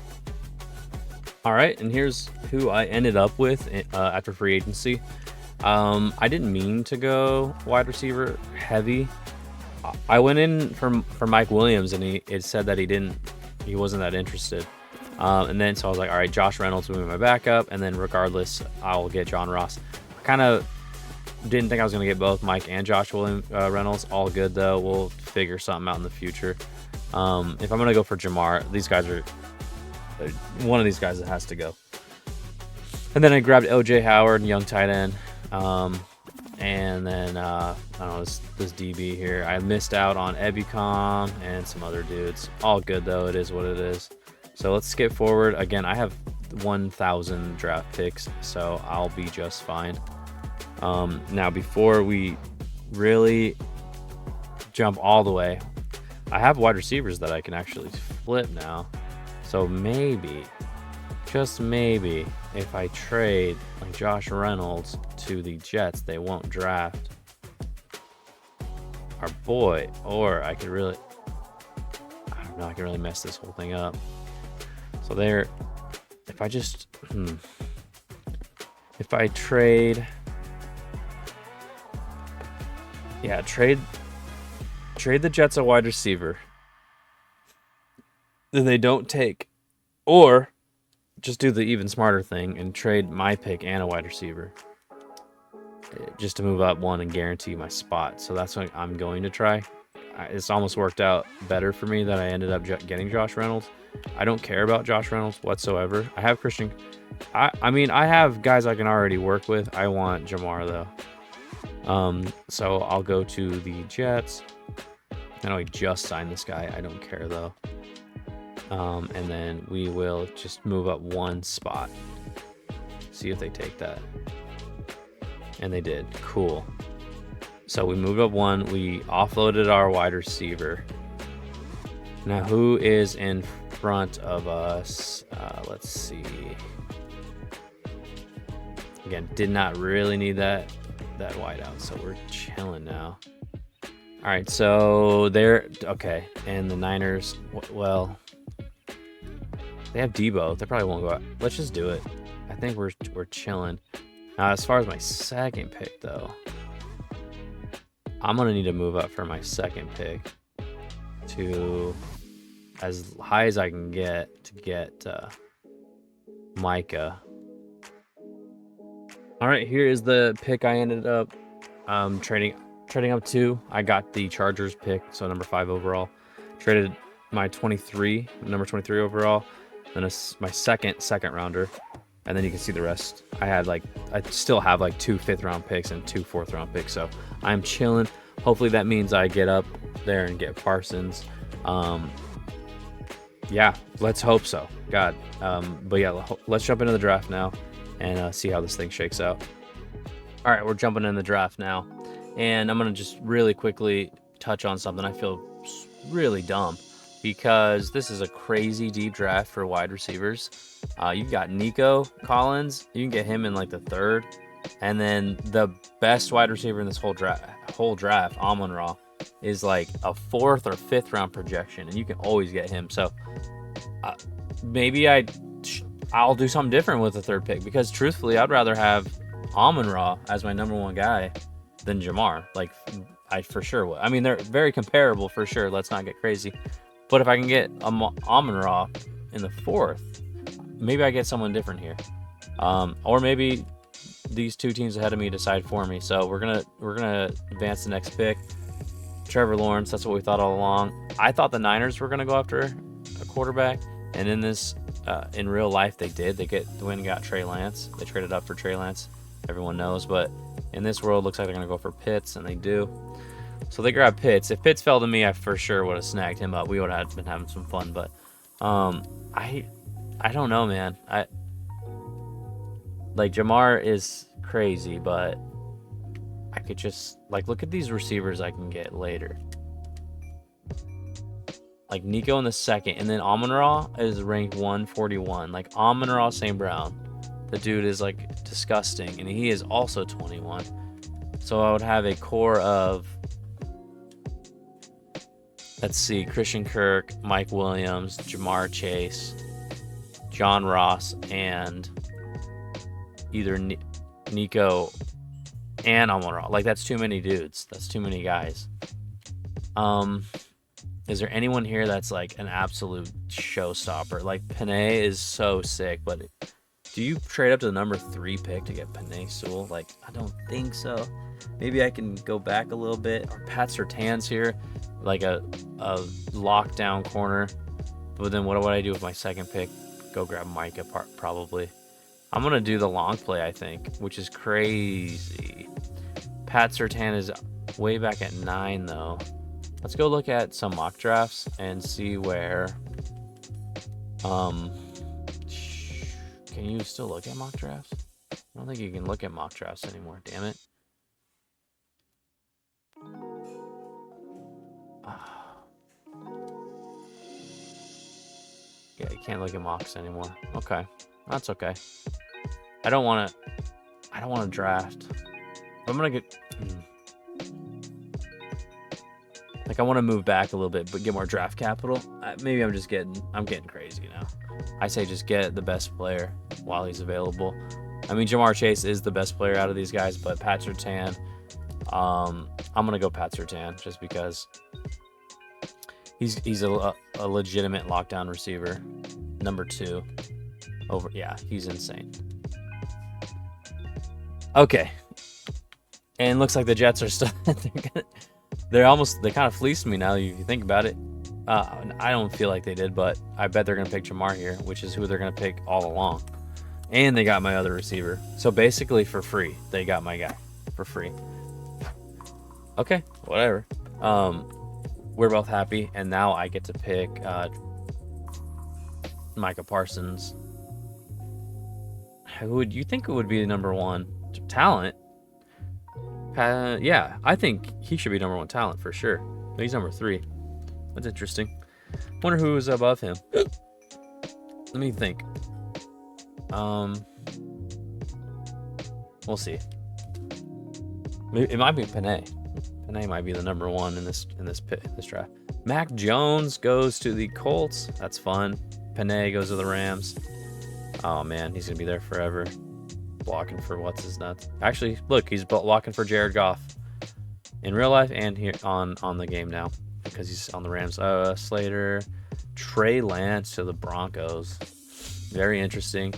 All right, and here's who I ended up with after free agency. I didn't mean to go wide receiver heavy. I went in for Mike Williams, and it said that he wasn't that interested. And then so I was like, all right, Josh Reynolds will be my backup, and then regardless, I'll get John Ross. I kind of didn't think I was going to get both Mike and Josh Reynolds. All good though. We'll figure something out in the future. If I'm going to go for Jamar, these guys are one of these guys that has to go. And then I grabbed OJ Howard, young tight end. And then I don't know, this DB here. I missed out on Ebucom and some other dudes. All good though. It is what it is. So let's skip forward. Again, I have 1,000 draft picks, so I'll be just fine. Now, before we really jump all the way, I have wide receivers that I can actually flip now. So maybe, just maybe, if I trade like Josh Reynolds to the Jets, they won't draft our boy. Or I could really, I don't know, I can really mess this whole thing up. So there, if I just, if I trade, yeah, trade the Jets a wide receiver, then they don't take, or just do the even smarter thing and trade my pick and a wide receiver just to move up one and guarantee my spot. So that's what I'm going to try. It's almost worked out better for me that I ended up getting Josh Reynolds. I don't care about Josh Reynolds whatsoever. I have Christian. I mean, I have guys I can already work with. I want Jamar though. So I'll go to the Jets. I know I just signed this guy. I don't care though. And then we will just move up one spot. See if they take that. And they did. Cool. So we moved up one. We offloaded our wide receiver. Now who is in front of us? Let's see. Again, did not really need that wideout, so we're chilling now. All right, so they're okay, and the Niners, well, they have Debo. They probably won't go out. Let's just do it. I think we're chilling. Now, as far as my second pick, though, I'm gonna need to move up for my second pick to as high as I can get to get Micah. All right, here is the pick I ended up trading up to. I got the Chargers pick, so number 5 overall. Traded my number 23 overall, then my second rounder, and then you can see the rest. I still have like 2 5th-round picks and 2 4th-round picks, so I'm chilling. Hopefully that means I get up there and get Parsons. Yeah, let's hope so. God, but yeah, let's jump into the draft now and see how this thing shakes out. All right, we're jumping in the draft now, and I'm gonna just really quickly touch on something I feel really dumb, because this is a crazy deep draft for wide receivers. You've got Nico Collins. You can get him in like the 3rd, and then the best wide receiver in this whole draft, Amon-Ra, is like a 4th or 5th round projection, and you can always get him. So maybe I'll do something different with the 3rd pick, because truthfully, I'd rather have Amon-Ra as my number 1 guy than Jamar. Like, I for sure would. I mean, they're very comparable for sure. Let's not get crazy. But if I can get Amon-Ra in the 4th, maybe I get someone different here. Or maybe these 2 teams ahead of me decide for me. So we're gonna advance the next pick. Trevor Lawrence. That's what we thought all along. I thought the Niners were gonna go after a quarterback, and in this, in real life, they did. They went and got Trey Lance. They traded up for Trey Lance. Everyone knows, but in this world, looks like they're gonna go for Pitts, and they do. So they grabbed Pitts. If Pitts fell to me, I for sure would have snagged him up. We would have been having some fun, but I don't know, man. Like, Jamar is crazy, but I could just look at these receivers I can get later. Like Nico in the 2nd, and then Amon-Ra is ranked 141. Like Amon-Ra St. Brown, the dude is like disgusting, and he is also 21. So I would have a core of, let's see, Christian Kirk, Mike Williams, Jamar Chase, John Ross, and either Nico and Amon-Ra. Like, that's too many dudes. That's too many guys. Is there anyone here that's like an absolute showstopper? Like, Penei is so sick, but do you trade up to the number 3 pick to get Penei Sewell? Like, I don't think so. Maybe I can go back a little bit. Or Pat Surtain's here, like a lockdown corner. But then what would I do with my 2nd pick? Go grab Micah, probably. I'm going to do the long play, I think, which is crazy. Pat Surtain is way back at 9, though. Let's go look at some mock drafts and see where... Can you still look at mock drafts? I don't think you can look at mock drafts anymore, damn it. Yeah, you can't look at mocks anymore. Okay, that's okay. I don't want to draft. I'm gonna get like, I want to move back a little bit, but get more draft capital. Maybe I'm getting crazy now. I say just get the best player while he's available. I mean, Jamar Chase is the best player out of these guys, but Pat Surtain, I'm gonna go Pat Surtain just because he's a legitimate lockdown receiver. Number 2 over. Yeah, he's insane. Okay, and looks like the Jets are still they kind of fleeced me now. If you think about it, I don't feel like they did, but I bet they're gonna pick Jamar here, which is who they're gonna pick all along. And they got my other receiver, so basically for free, they got my guy for free. Okay, whatever. We're both happy, and now I get to pick Micah Parsons. Who would you think would be the number 1 talent? Yeah, I think he should be number 1 talent for sure. But he's number 3. That's interesting. Wonder who is above him. Let me think. We'll see. It might be Panay. Panay might be the number one in this draft. Mac Jones goes to the Colts. That's fun. Panay goes to the Rams. Oh man, he's gonna be there forever. Blocking for what's his nuts. Actually, look, he's blocking for Jared Goff in real life and here on the game now because he's on the Rams. Slater, Trey Lance to the Broncos. Very interesting.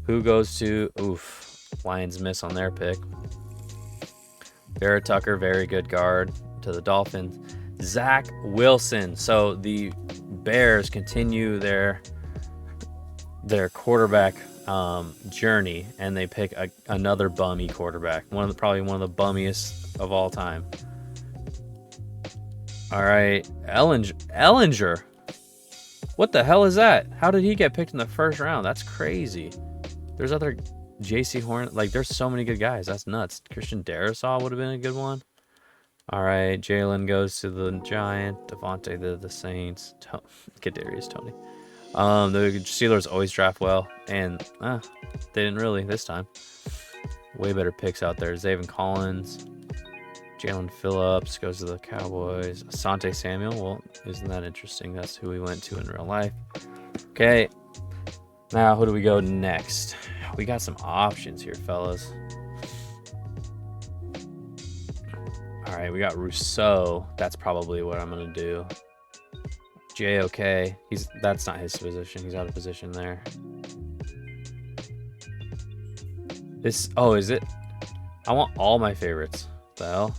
Who goes to? Oof, Lions miss on their pick. Vera Tucker, very good guard to the Dolphins. Zach Wilson. So the Bears continue their quarterback journey, and they pick another bummy quarterback. Probably one of the bummiest of all time. All right, Ellinger. What the hell is that? How did he get picked in the first round? That's crazy. There's other J.C. Horn. Like, there's so many good guys. That's nuts. Christian Darrisaw would have been a good one. All right, Jalen goes to the Giants. Devontae to the Saints. Kadarius Toney. The Steelers always draft well, and they didn't really this time. Way better picks out there. Zaven Collins. Jalen Phillips goes to the Cowboys. Asante Samuel. Well, isn't that interesting? That's who we went to in real life. Okay. Now, who do we go next? We got some options here, fellas. All right, we got Rousseau. That's probably what I'm going to do. JOK. That's not his position. He's out of position there. Is it? I want all my favorites. What the hell?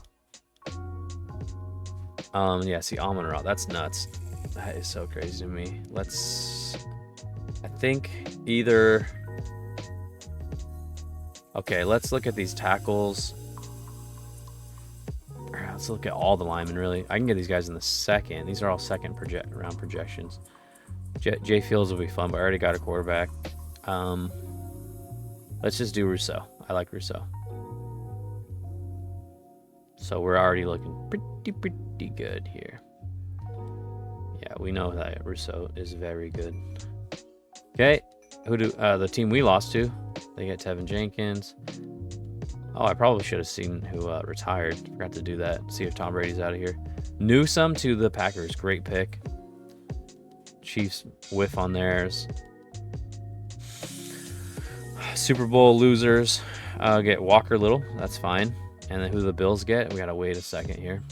Yeah, see, Amon-Ra. That's nuts. That is so crazy to me. I think either... Okay, let's look at these tackles. Let's look at all the linemen, really. I can get these guys in the second. These are all second round projections. Jay Fields will be fun, but I already got a quarterback. Let's just do Rousseau. I like Rousseau. So we're already looking pretty good here. Yeah, we know that Rousseau is very good. Okay, the team we lost to? They get Tevin Jenkins. Oh, I probably should have seen who retired. Forgot to do that. See if Tom Brady's out of here. Newsome to the Packers. Great pick. Chiefs whiff on theirs. Super Bowl losers get Walker Little. That's fine. And then who the Bills get? We got to wait a second here.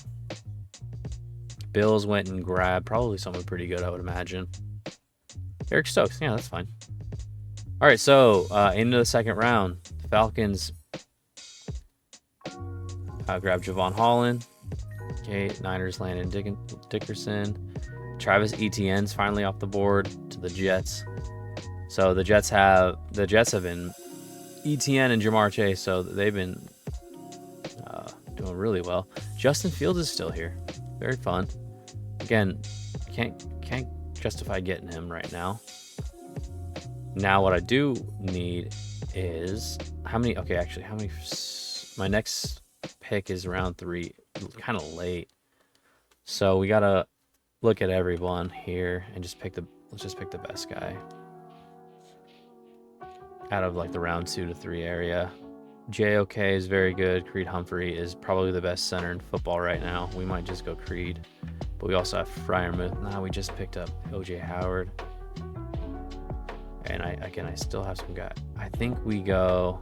Bills went and grabbed probably someone pretty good, I would imagine. Eric Stokes. Yeah, that's fine. All right, so into the second round. Falcons grab Javon Holland. Okay, Niners Landon Dickerson. Travis Etienne's finally off the board to the Jets. So the Jets have been Etienne and Jamar Chase, so they've been doing really well. Justin Fields is still here. Very fun. Again, can't justify getting him right now. Now what I do need is how many? My next pick is round 3, kind of late. So we gotta look at everyone here and let's just pick the best guy out of like the round 2 to 3 area. JOK is very good. Creed Humphrey is probably the best center in football right now. We might just go Creed, but we also have Freiermuth. Now we just picked up OJ Howard, and I still have some guy. I think we go.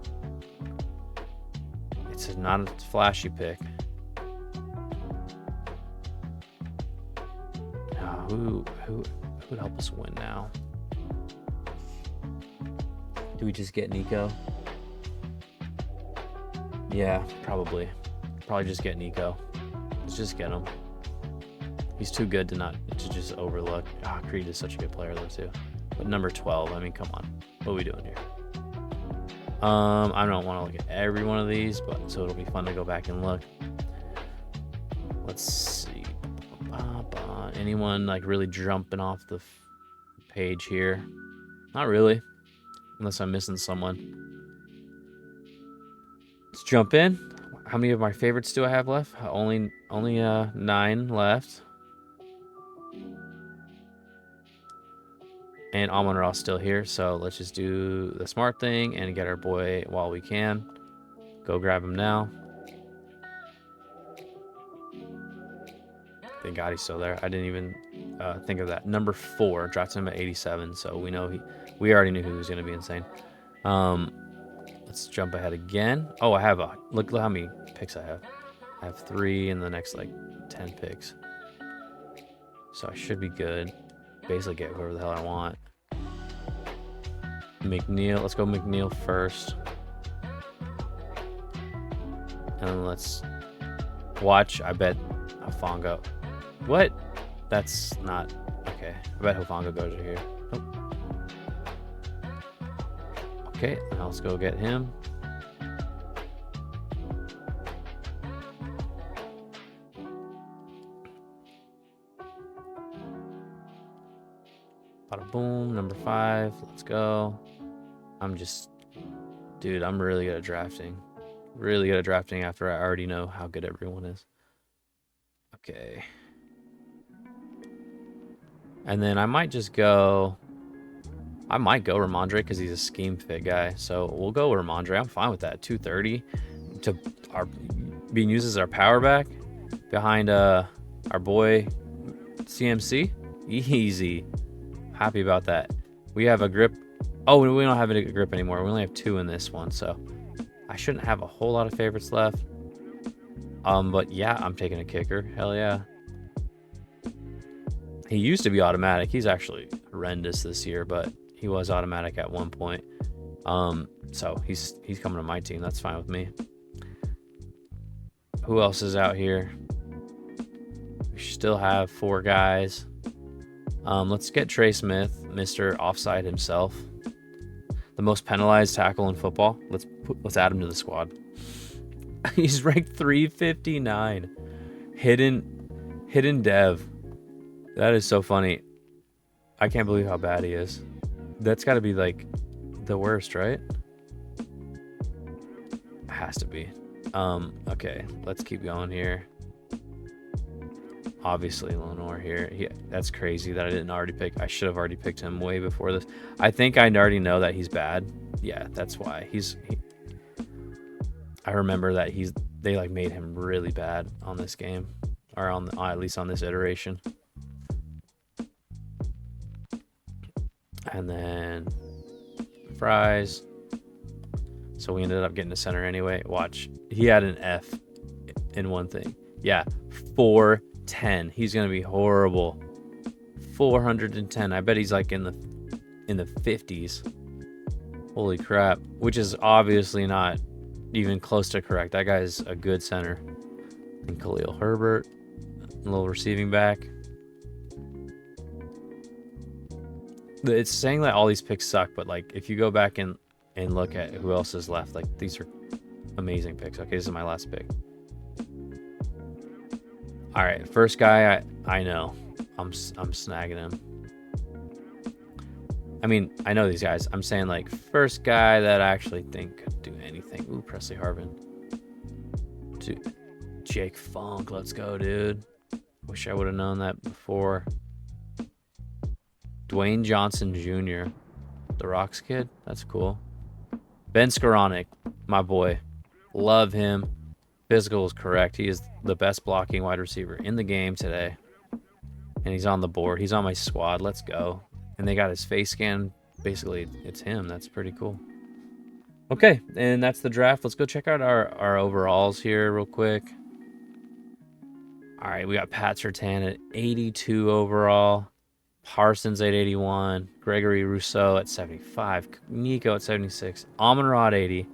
It's not a flashy pick. Who would help us win now? Do we just get Nico? Yeah, probably. Probably just get Nico. Let's just get him. He's too good to just overlook. Creed is such a good player though too. But number 12, I mean, come on. What are we doing here? I don't want to look at every one of these, but so it'll be fun to go back and look. Let's see. Anyone like really jumping off the page here? Not really, unless I'm missing someone. Let's jump in. How many of my favorites do I have left? Only 9 left. And Amon-Ra's still here, so let's just do the smart thing and get our boy while we can. Go grab him now. Thank God he's still there. I didn't even think of that. Number 4, drafted him at 87, so we know we already knew he was going to be insane. Let's jump ahead again. Oh, I have look how many picks I have. I have 3 in the next like 10 picks. So I should be good. Basically get whoever the hell I want. McNeil, let's go McNeil first. And let's watch, I bet Hufanga. What? That's not, okay. I bet Hufanga goes to here. Nope. Okay, now let's go get him. Bada boom, number 5, let's go. Dude, I'm really good at drafting. Really good at drafting after I already know how good everyone is. Okay. And then I might go Ramondre because he's a scheme fit guy. So we'll go Ramondre. I'm fine with that. 230 being used as our power back behind our boy CMC. Easy. Happy about that. We have a grip. Oh, we don't have a grip anymore. We only have 2 in this one, so I shouldn't have a whole lot of favorites left. But yeah, I'm taking a kicker. Hell yeah. He used to be automatic. He's actually horrendous this year, but he was automatic at one point. So he's coming to my team. That's fine with me. Who else is out here? We still have 4 guys. Let's get Trey Smith, Mr. Offside himself. The most penalized tackle in football. Let's add him to the squad. He's ranked 359. Hidden dev. That is so funny. I can't believe how bad he is. That's got to be like the worst, right? It has to be. Okay, let's keep going here. Obviously Lenore here. That's crazy that I didn't already pick. I should have already picked him way before this. I think I already know that he's bad. Yeah, that's why. I remember that they like made him really bad on this game, or at least on this iteration. And then Fries. So we ended up getting to center anyway. Watch, he had an F in one thing. Yeah, 410. He's gonna be horrible. 410. I bet he's like in the 50s. Holy crap! Which is obviously not even close to correct. That guy's a good center. And Khalil Herbert, a little receiving back. It's saying that all these picks suck, but like if you go back and look at who else is left, like these are amazing picks. Okay, this is my last pick. All right, first guy I know. I'm snagging him. I mean, I know these guys. I'm saying like first guy that I actually think could do anything. Ooh, Presley Harvin. Dude, Jake Funk, let's go, dude. Wish I would have known that before. Dwayne Johnson Jr., the Rocks kid. That's cool. Ben Skoranek, my boy. Love him. Physical is correct. He is the best blocking wide receiver in the game today. And he's on the board. He's on my squad. Let's go. And they got his face scan. Basically, it's him. That's pretty cool. Okay, and that's the draft. Let's go check out our overalls here real quick. All right, we got Pat Surtain at 82 overall. Parsons at 81. Gregory Rousseau at 75. Nico at 76. Amon-Ra at 80.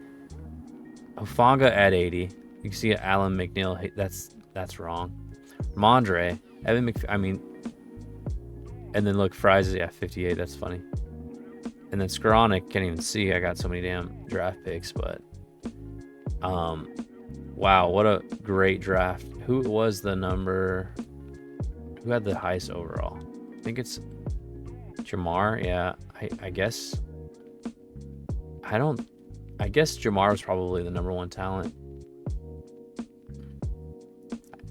Hufanga at 80. You can see Alan McNeil. That's wrong. Mondre. Evan and then look, Fries is 58. That's funny. And then Skoranek, can't even see. I got so many damn draft picks, but wow, what a great draft. Who had the highest overall? I think it's Jamar. Yeah, I guess. I guess Jamar was probably the number 1 talent.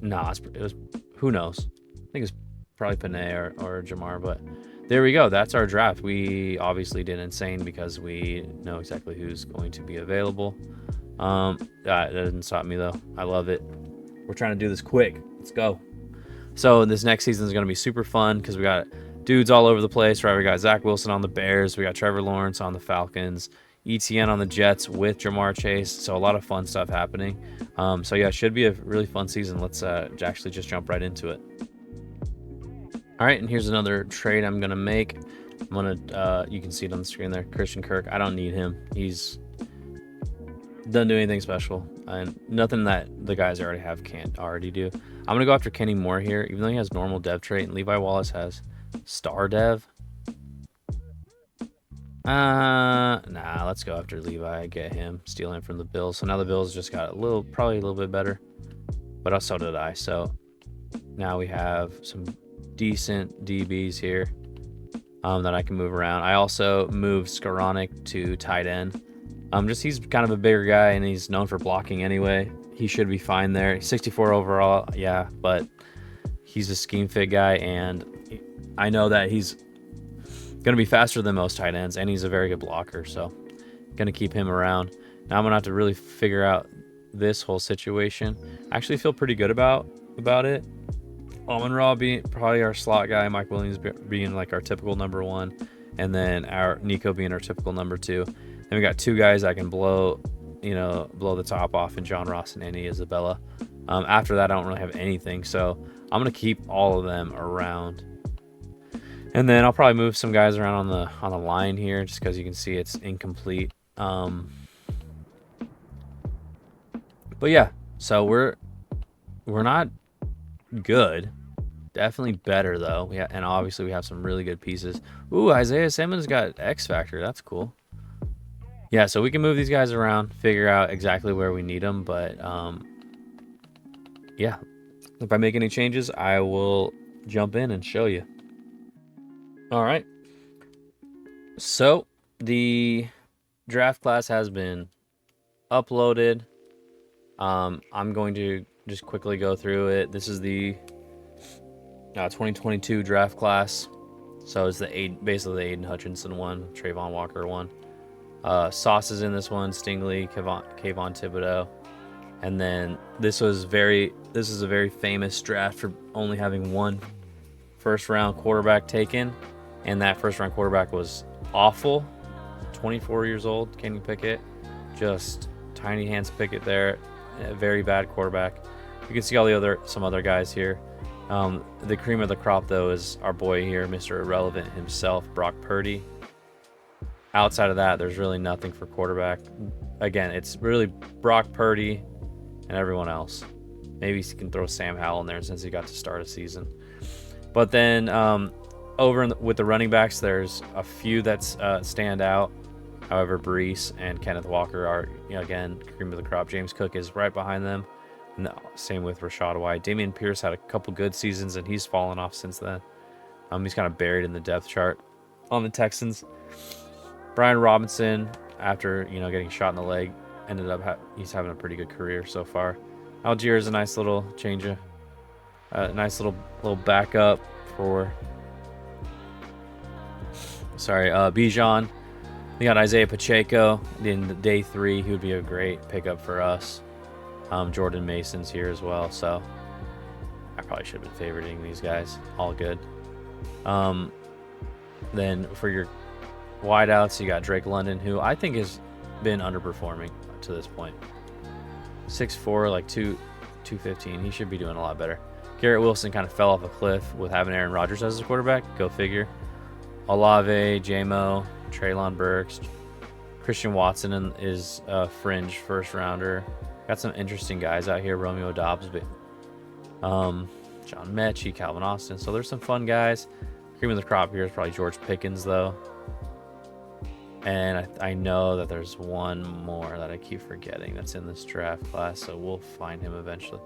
Nah, it was. Who knows? I think it's probably Panay or Jamar, but there we go. That's our draft. We obviously did insane because we know exactly who's going to be available. That doesn't stop me though. I love it. We're trying to do this quick. Let's go. So this next season is going to be super fun because we got dudes all over the place, right? We got Zach Wilson on the Bears. We got Trevor Lawrence on the Falcons. ETN on the Jets with Jamar Chase. So a lot of fun stuff happening. So yeah, it should be a really fun season. Let's actually just jump right into it. All right, and here's another trade I'm going to make. I'm going to, you can see it on the screen there, Christian Kirk. I don't need him. He's doesn't do anything special, and nothing that the guys I already have can't already do. I'm gonna go after Kenny Moore here, even though he has normal dev trait, and Levi Wallace has star dev. Nah, let's go after Levi, get him, steal him from the Bills. So now the Bills just got probably a little bit better, but so did I. So now we have some decent DBs here that I can move around. I also moved Skoranek to tight end. He's kind of a bigger guy, and he's known for blocking anyway. He should be fine there. 64 overall, yeah, but he's a scheme fit guy, and I know that he's going to be faster than most tight ends, and he's a very good blocker, so going to keep him around. Now I'm going to have to really figure out this whole situation. I actually feel pretty good about it. Amon-Ra being probably our slot guy, Mike Williams being like our typical number 1, and then our Nico being our typical number 2. Then we got 2 guys that can blow the top off, in John Ross and Andy Isabella. After that, I don't really have anything, so I'm gonna keep all of them around. And then I'll probably move some guys around on the line here, just because you can see it's incomplete. But yeah, so we're not good. Definitely better though. And obviously we have some really good pieces. Ooh, Isaiah Simmons got X Factor. That's cool. Yeah, so we can move these guys around, figure out exactly where we need them, but yeah, if I make any changes, I will jump in and show you. All right, so the draft class has been uploaded. I'm going to just quickly go through it. This is the 2022 draft class, so it's basically the Aiden Hutchinson one, Trayvon Walker one. Sauce is in this one, Stingley, Kayvon Thibodeau. And then this is a very famous draft for only having one first round quarterback taken, and that first round quarterback was awful. 24 years old, Kenny Pickett, just tiny hands Pickett there, a very bad quarterback. You can see all some other guys here. The cream of the crop though is our boy here, Mr. Irrelevant himself, Brock Purdy. Outside of that, there's really nothing for quarterback. Again, it's really Brock Purdy and everyone else. Maybe he can throw Sam Howell in there since he got to start a season. But then with the running backs, there's a few that stand out. However, Brees and Kenneth Walker are, again, cream of the crop. James Cook is right behind them. And same with Rashad White. Dameon Pierce had a couple good seasons, and he's fallen off since then. He's kind of buried in the depth chart on the Texans. Brian Robinson, after getting shot in the leg, ended up he's having a pretty good career so far. Algier is a nice little change, nice little backup for. Bijan. We got Isaiah Pacheco in day 3. He would be a great pickup for us. Jordan Mason's here as well, so I probably should have been favoriting these guys. All good. Then for your wideouts, you got Drake London, who I think has been underperforming to this point. 6'4", like 215. He should be doing a lot better. Garrett Wilson kind of fell off a cliff with having Aaron Rodgers as his quarterback. Go figure. Olave, J-Mo, Treylon Burks. Christian Watson is a fringe first rounder. Got some interesting guys out here. Romeo Dobbs, John Mechie, Calvin Austin. So there's some fun guys. Cream of the crop here is probably George Pickens, though. And I know that there's one more that I keep forgetting that's in this draft class, so we'll find him eventually.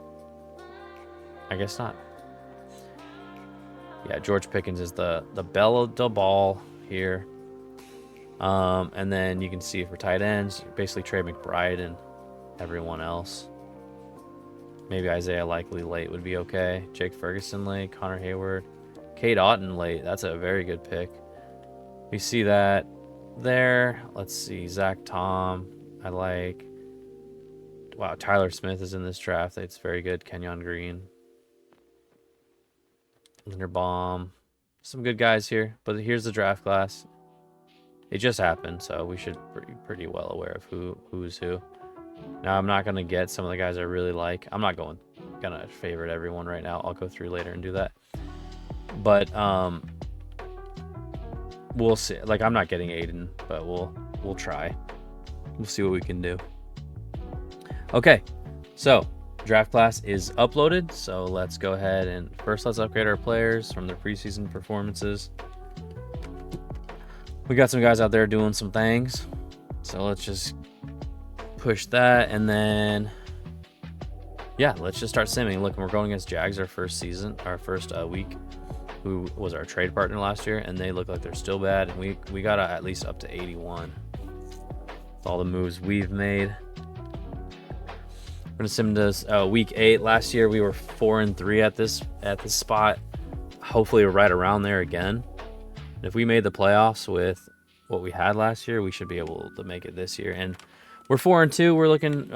I guess not. Yeah, George Pickens is the belle of the ball here. And then you can see for tight ends, basically Trey McBride and everyone else. Maybe Isaiah Likely late would be okay. Jake Ferguson late, Connor Hayward. Cade Otton late, that's a very good pick. We see that there. Let's see, Zach Tom, I like. Wow, Tyler Smith is in this draft. It's very good. Kenyon Green. Linderbaum. Some good guys here. But here's the draft class. It just happened, so we should be pretty well aware of who's who. Now, I'm not going to get some of the guys I really like. I'm not going to favorite everyone right now. I'll go through later and do that. But we'll see. Like, I'm not getting Aiden, but we'll try. We'll see what we can do. Okay, so draft class is uploaded. So let's go ahead and first let's upgrade our players from their preseason performances. We got some guys out there doing some things. So let's just push that, and then yeah, let's just start simming. Look, we're going against Jags our first week, who was our trade partner last year, and they look like they're still bad, and we got at least up to 81 with all the moves we've made. We're gonna sim this week 8. Last year we were 4-3 at this spot. Hopefully we're right around there again. And if we made the playoffs with what we had last year, we should be able to make it this year. And we're 4-2. We're looking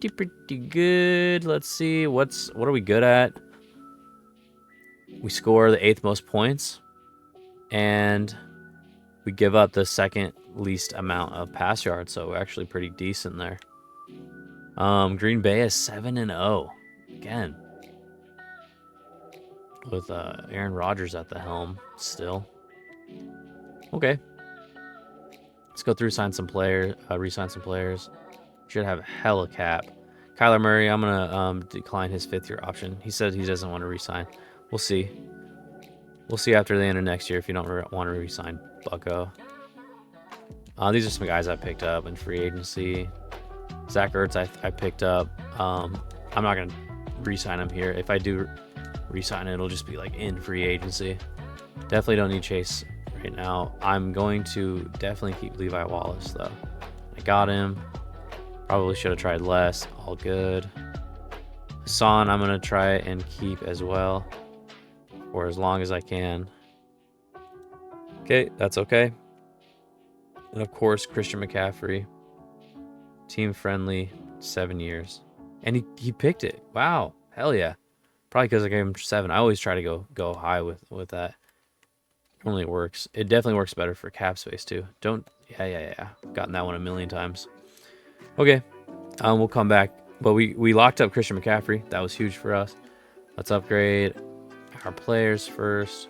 pretty good. Let's see, what are we good at? We score the 8th most points, and we give up the 2nd least amount of pass yards. So we're actually pretty decent there. Green Bay is 7-0 again, with Aaron Rodgers at the helm still. Okay, let's go through, resign some players. Should have hella cap. Kyler Murray, I'm gonna decline his 5th-year option. He said he doesn't want to resign. We'll see. We'll see after the end of next year if you don't want to resign, bucko. These are some guys I picked up in free agency. Zach Ertz I picked up. I'm not gonna re-sign him here. If I do re-sign it, it'll just be like in free agency. Definitely don't need Chase right now. I'm going to definitely keep Levi Wallace though. I got him. Probably should have tried less. All good. Hassan I'm gonna try and keep as well, for as long as I can. Okay, that's okay. And of course, Christian McCaffrey. Team friendly, 7 years. And he picked it. Wow. Hell yeah. Probably because I gave him 7. I always try to go high with that. Normally it works. It definitely works better for cap space too. Yeah. Gotten that one a million times. Okay. We'll come back. But we locked up Christian McCaffrey. That was huge for us. Let's upgrade our players first.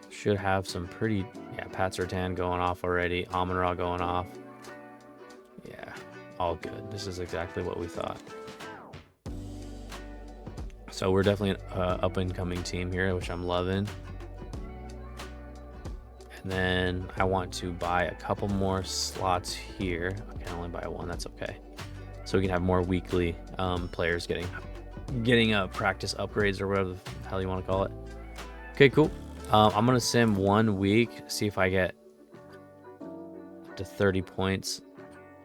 Should have some pretty... Yeah, Pat Surtain going off already. Amon-Ra going off. Yeah, all good. This is exactly what we thought. So we're definitely an up-and-coming team here, which I'm loving. And then I want to buy a couple more slots here. I can only buy one. That's okay. So we can have more weekly players getting practice upgrades or whatever the hell you want to call it. Okay, cool. I'm going to sim 1 week, see if I get to 30 points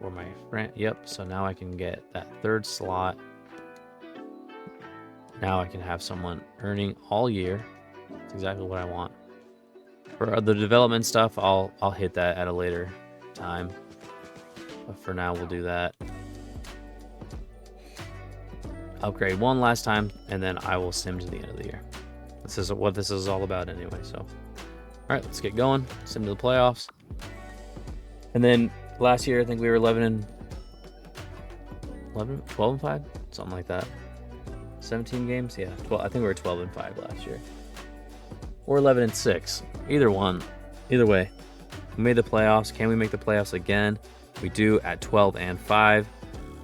for my friend. Yep, so now I can get that 3rd slot. Now I can have someone earning all year. That's exactly what I want. For the development stuff, I'll hit that at a later time. But for now, we'll do that. Upgrade 1 last time, and then I will sim to the end of the year. This is what this is all about anyway, so. All right, let's get going. Sim to the playoffs. And then last year, I think we were 12 and 5, something like that. 17 games, yeah. 12. I think we were 12 and 5 last year, or 11 and 6. Either one, either way. We made the playoffs. Can we make the playoffs again? We do at 12 and 5.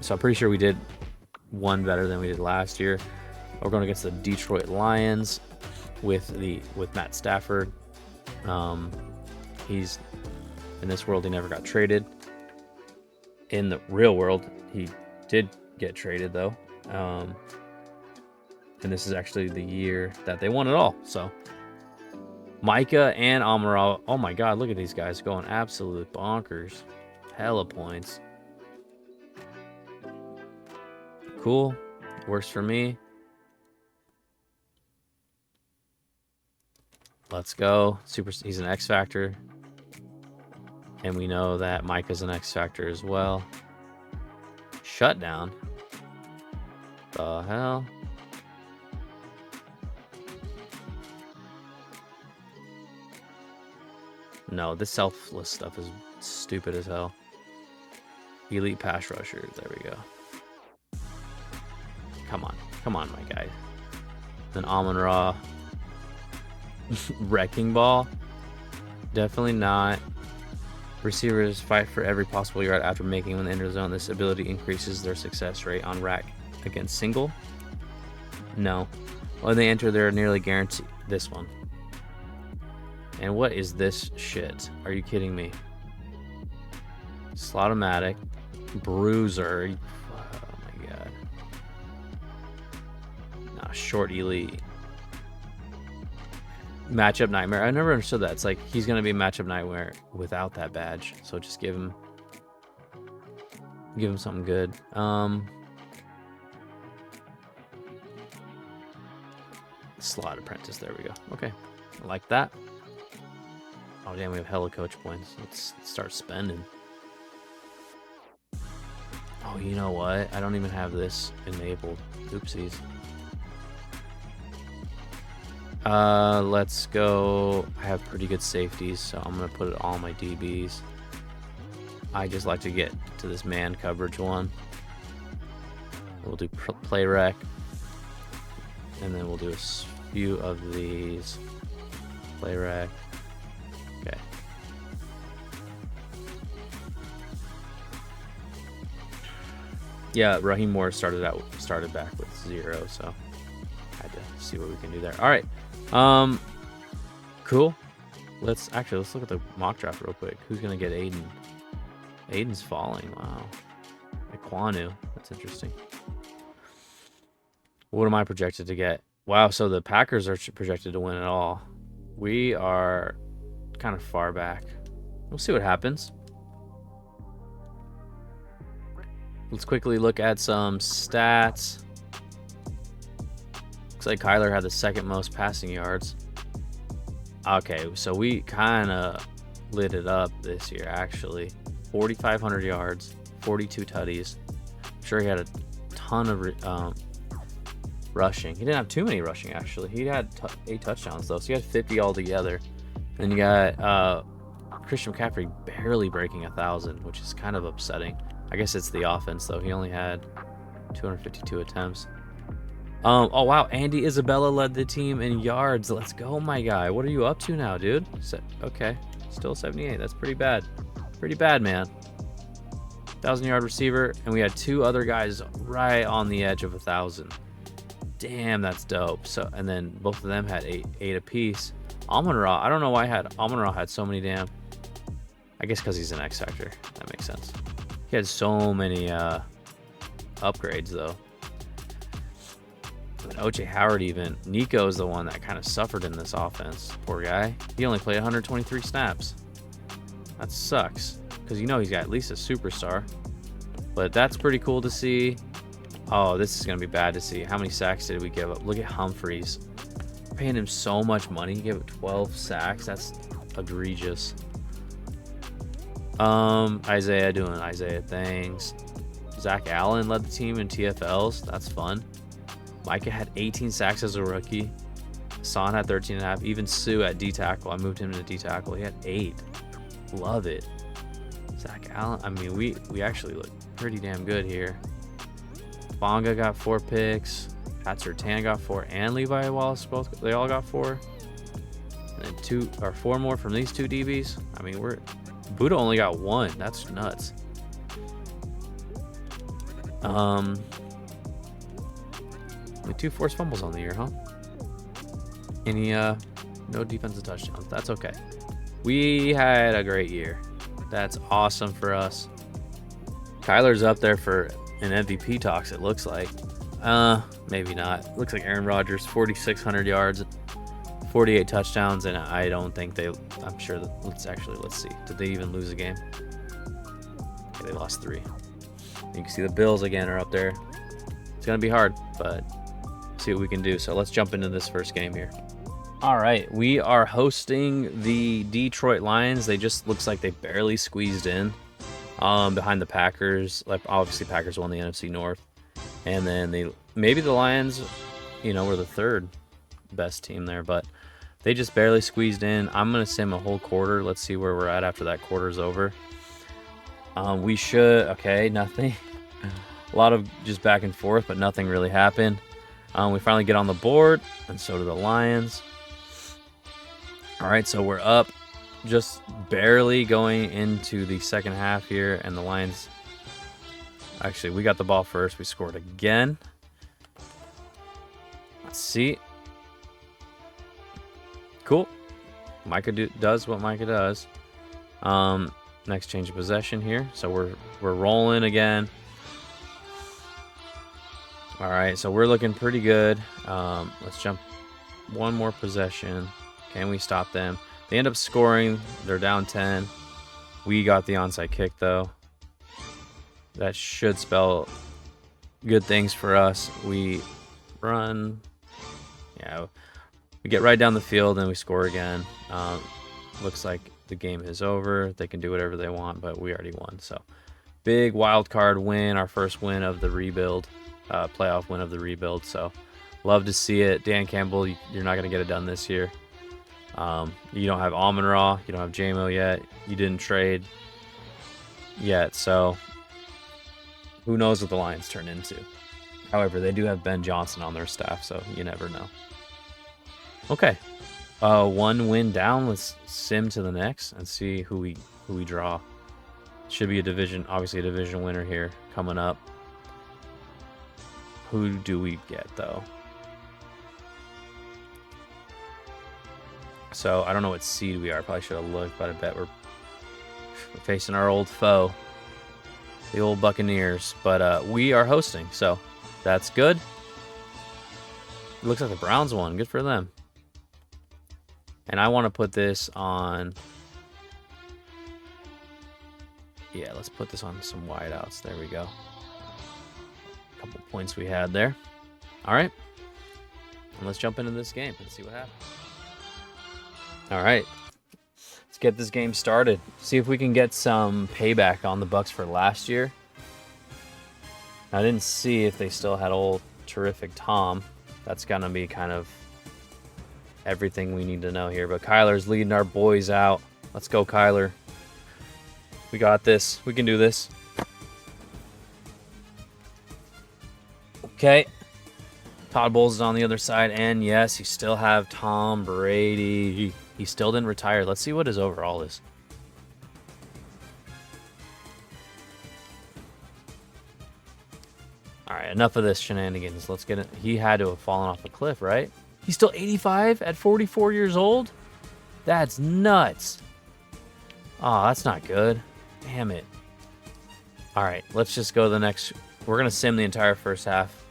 So I'm pretty sure we did one better than we did last year. We're going against the Detroit Lions with Matt Stafford. He's in this world, he never got traded. In the real world, he did get traded though. And this is actually the year that they won it all. So Micah and Amon-Ra. Oh my God, look at these guys going absolute bonkers. Hella points. Cool. Works for me. Let's go. He's an X Factor. And we know that Micah's an X Factor as well. Shutdown? The hell? No, this selfless stuff is stupid as hell. Elite pass rusher. There we go. Come on. Come on, my guy. Then Amon-Ra. Wrecking ball? Definitely not. Receivers fight for every possible yard after making when they enter the zone. This ability increases their success rate on rack against single. No. When they enter, they're nearly guaranteed. This one. And what is this shit? Are you kidding me? Slot-o-matic. Bruiser. Oh my god. Nah, short elite. Matchup nightmare. I never understood that. It's like he's gonna be a matchup nightmare without that badge. So just give him something good. Slot apprentice. There we go. Okay, I like that. Oh damn, we have hella coach points. Let's start spending. Oh, you know what? I don't even have this enabled. Oopsies. Let's go. I have pretty good safeties, so I'm gonna put it all my DBs. I just like to get to this man coverage one. We'll do play rec, and then we'll do a few of these. Play rec. Okay. Yeah, Raheem Moore started back with 0, so had to see what we can do there. All right. Cool. Let's look at the mock draft real quick. Who's gonna get Aiden? Aiden's falling. Wow. Iquanu. That's interesting. What am I projected to get? Wow. So the Packers are projected to win it all. We are kind of far back. We'll see what happens. Let's quickly look at some stats. Looks like Kyler had the second most passing yards. Okay, so we kind of lit it up this year, actually. 4,500 yards, 42 tutties. I'm sure he had a ton of rushing. He didn't have too many rushing, actually. He had 8 touchdowns, though, so he had 50 altogether. Then you got Christian McCaffrey barely breaking 1,000, which is kind of upsetting. I guess it's the offense, though. He only had 252 attempts. Oh, wow. Andy Isabella led the team in yards. Let's go, my guy. What are you up to now, dude? Okay. Still 78. That's pretty bad. Pretty bad, man. 1,000-yard receiver. And we had 2 other guys right on the edge of 1,000. Damn, that's dope. So, and then both of them had 8 apiece. Amon-Ra. I don't know why Amon-Ra had so many damn... I guess because he's an X Factor. That makes sense. He had so many upgrades, though. And O.J. Howard even. Nico is the one that kind of suffered in this offense. Poor guy. He only played 123 snaps. That sucks. Because you know he's got at least a superstar. But that's pretty cool to see. Oh, this is going to be bad to see. How many sacks did we give up? Look at Humphreys. We're paying him so much money. He gave up 12 sacks. That's egregious. Isaiah doing Isaiah things. Zach Allen led the team in TFLs. That's fun. Micah had 18 sacks as a rookie. Son had 13.5. Even Sue at D tackle. I moved him to D tackle. He had 8. Love it. Zach Allen. I mean, we actually look pretty damn good here. Bonga got 4 picks. Pat Surtain got 4, and Levi Wallace they all got 4. And then 4 more from these 2 DBs. I mean, Buddha only got 1. That's nuts. Only 2 forced fumbles on the year, huh? Any no defensive touchdowns. That's okay. We had a great year. That's awesome for us. Kyler's up there for an MVP talks, it looks like. Maybe not. Looks like Aaron Rodgers, 4,600 yards, 48 touchdowns, and I don't think I'm sure that, let's see. Did they even lose a game? Okay, they lost 3. You can see the Bills again are up there. It's going to be hard, but see what we can do. So let's jump into this first game here. All right, we are hosting the Detroit Lions. They just looks like they barely squeezed in. behind the Packers. Like obviously Packers won the NFC North, and then maybe the Lions, were the third best team there, but they just barely squeezed in. I'm gonna sim a whole quarter. Let's see where we're at after that quarter's over. We should. Okay, nothing. A lot of just back and forth, but nothing really happened. We finally get on the board, and so do the Lions. All right, so we're up just barely going into the second half here, and the Lions... Actually, we got the ball first. We scored again. Let's see. Cool. Micah does what Micah does. Next change of possession here. So we're rolling again. All right, so we're looking pretty good. Let's jump one more possession. Can we stop them? They end up scoring. They're down 10. We got the onside kick, though. That should spell good things for us. We run. Yeah, we get right down the field and we score again. Looks like the game is over. They can do whatever they want, but we already won. So big wild card win, our first win of the rebuild, playoff win of the rebuild. So love to see it. Dan Campbell, you're not going to get it done this year. You don't have Amon-Ra. You don't have JMO yet. You didn't trade yet. So who knows what the Lions turn into. However, they do have Ben Johnson on their staff, so you never know. Okay. One win down. Let's sim to the next and see who we draw. Should be obviously a division winner here coming up. Who do we get, though? So I don't know what seed we are. Probably should have looked, but I bet we're facing our old foe, the old Buccaneers. But we are hosting, so that's good. It looks like the Browns won. Good for them. And I want to put this on... Yeah, let's put this on some wideouts. There we go. A couple points we had there. All right. And let's jump into this game and see what happens. All right. Let's get this game started. See if we can get some payback on the Bucs for last year. I didn't see if they still had old terrific Tom. That's going to be kind of everything we need to know here. But Kyler's leading our boys out. Let's go, Kyler. We got this. We can do this. Okay. Todd Bowles is on the other side. And yes, you still have Tom Brady. He still didn't retire. Let's see what his overall is. All right, enough of this shenanigans. Let's get it. He had to have fallen off a cliff, right? He's still 85 at 44 years old? That's nuts. Oh, that's not good. Damn it. All right, let's just go to the next. We're going to sim the entire first half.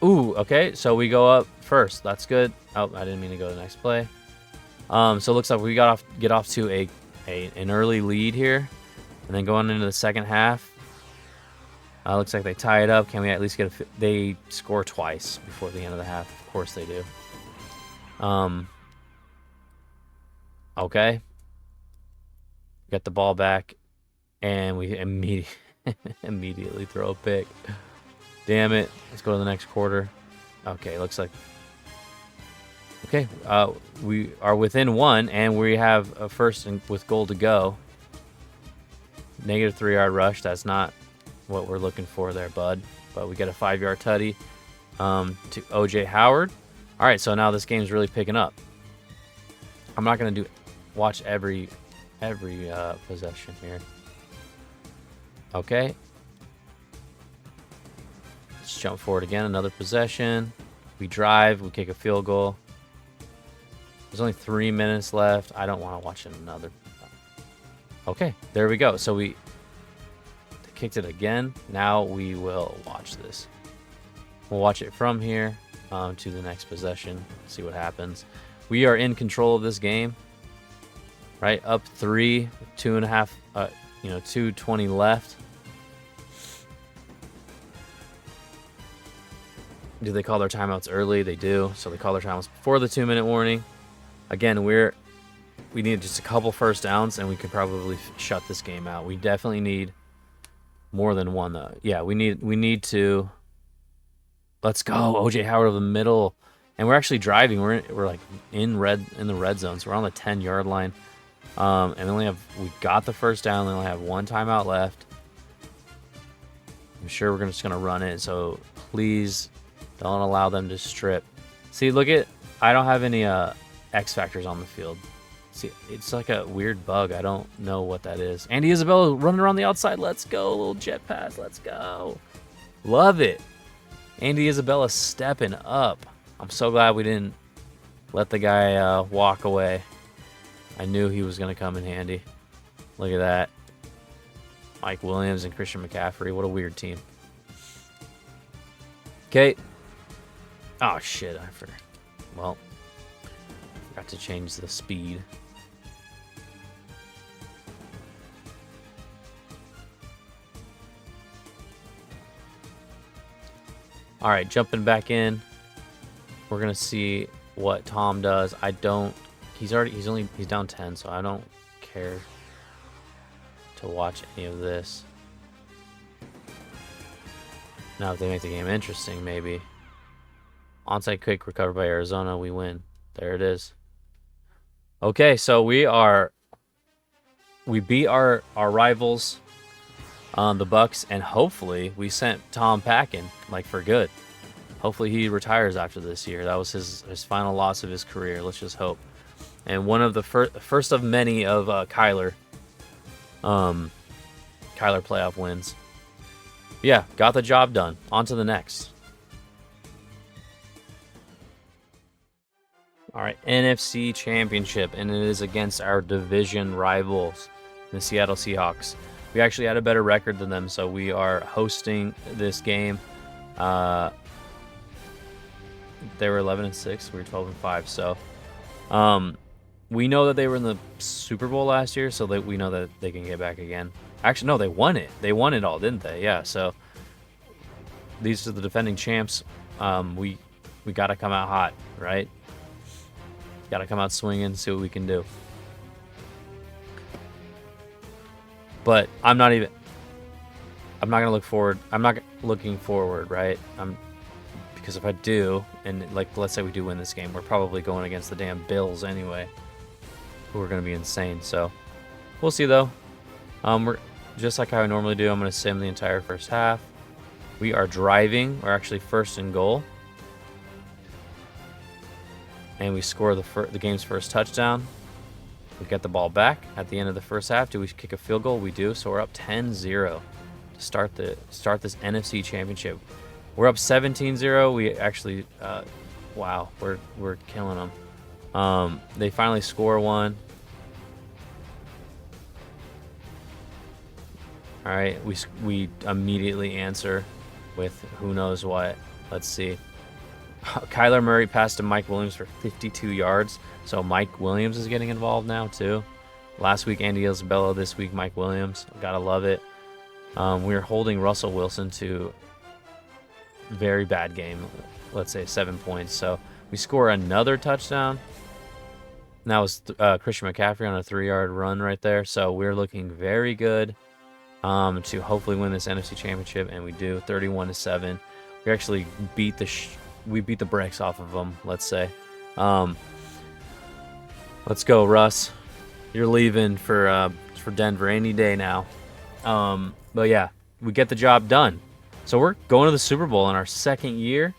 Ooh, okay, so we go up first. That's good. Oh, I didn't mean to go to the next play. So it looks like we get off to an early lead here. And then going into the second half, looks like they tie it up. Can we at least get they score twice before the end of the half? Of course they do. Okay. Get the ball back, and we immediately throw a pick. Damn it. Let's go to the next quarter. Okay, looks like... Okay, we are within one, and we have a first with goal to go. Negative 3-yard rush. That's not what we're looking for there, bud. But we get a 5-yard tutty to O.J. Howard. All right, so now this game's really picking up. I'm not going to watch every possession here. Okay. Let's jump forward again. Another possession. We drive. We kick a field goal. There's only 3 minutes left. I don't want to watch another. Okay, there we go. So we kicked it again. Now we will watch this. We'll watch it from here to the next possession. See what happens. We are in control of this game. Right, up 3, 2.5, 2:20 left. Do they call their timeouts early? They do. So they call their timeouts before the 2-minute warning. Again, we're We need just a couple first downs, and we could probably shut this game out. We definitely need more than one, though. Yeah, we need to. Let's go, OJ Howard of the middle, and we're actually driving. We're like in the red zone, so we're on the 10-yard line. And we got the first down. We only have one timeout left. I'm sure we're just gonna run it. So please don't allow them to strip. See, look at, I don't have any X factors on the field. See, it's like a weird bug. I don't know what that is. Andy Isabella running around the outside. Let's go, little jet pass. Let's go. Love it. Andy Isabella stepping up. I'm so glad we didn't let the guy walk away. I knew he was going to come in handy. Look at that. Mike Williams and Christian McCaffrey. What a weird team. Okay. Oh, shit. Well, forgot to change the speed. All right, jumping back in. We're going to see what Tom does. He's down 10, so I don't care to watch any of this. Now, if they make the game interesting, maybe. Onside kick recovered by Arizona. We win. There it is. Okay, so we beat our rivals, the Bucks, and hopefully we sent Tom packing, like, for good. Hopefully he retires after this year. That was his final loss of his career. Let's just hope. And one of the first of many of Kyler playoff wins. Yeah, got the job done. On to the next. All right, NFC Championship, and it is against our division rivals, the Seattle Seahawks. We actually had a better record than them, so we are hosting this game. They were 11-6. We were 12-5. So, we know that they were in the Super Bowl last year, so we know that they can get back again. Actually, no, they won it. They won it all, didn't they? Yeah. So these are the defending champs. We got to come out hot, right? Got to come out swinging, see what we can do. But I'm not gonna look forward. I'm not looking forward, right? Because if I do, and like let's say we do win this game, we're probably going against the damn Bills anyway, who are gonna be insane. So we'll see though. We're just like how I normally do. I'm gonna sim the entire first half. We are driving. We're actually first and goal, and we score the game's first touchdown. We get the ball back at the end of the first half. Do we kick a field goal? We do. So we're up 10-0 to start this NFC Championship. We're up 17-0. We actually, wow, we're killing them. They finally score one. All right, we immediately answer with who knows what. Let's see. Kyler Murray passed to Mike Williams for 52 yards. So Mike Williams is getting involved now too. Last week, Andy Isabella. This week, Mike Williams. Gotta love it. We're holding Russell Wilson to very bad game. Let's say 7 points. So we score another touchdown. And that was Christian McCaffrey on a 3-yard run right there. So we're looking very good to hopefully win this NFC Championship, and we do. 31-7. We actually beat the brakes off of them. Let's say. Let's go, Russ. You're leaving for Denver any day now. But yeah, we get the job done. So we're going to the Super Bowl in our second year.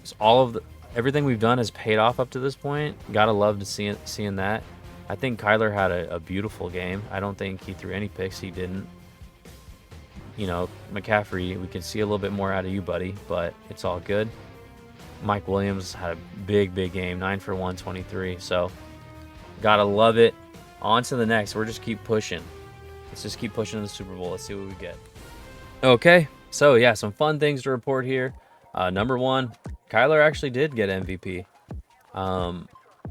So everything we've done has paid off up to this point. Gotta love to seeing that. I think Kyler had a beautiful game. I don't think he threw any picks. He didn't. You know, McCaffrey, we can see a little bit more out of you, buddy, but it's all good. Mike Williams had a big game, 9 for 123. So gotta love it. On to the next. We're just keep pushing. Let's just keep pushing to the Super Bowl. Let's see what we get. Okay, so yeah, some fun things to report here. Number one, Kyler actually did get MVP,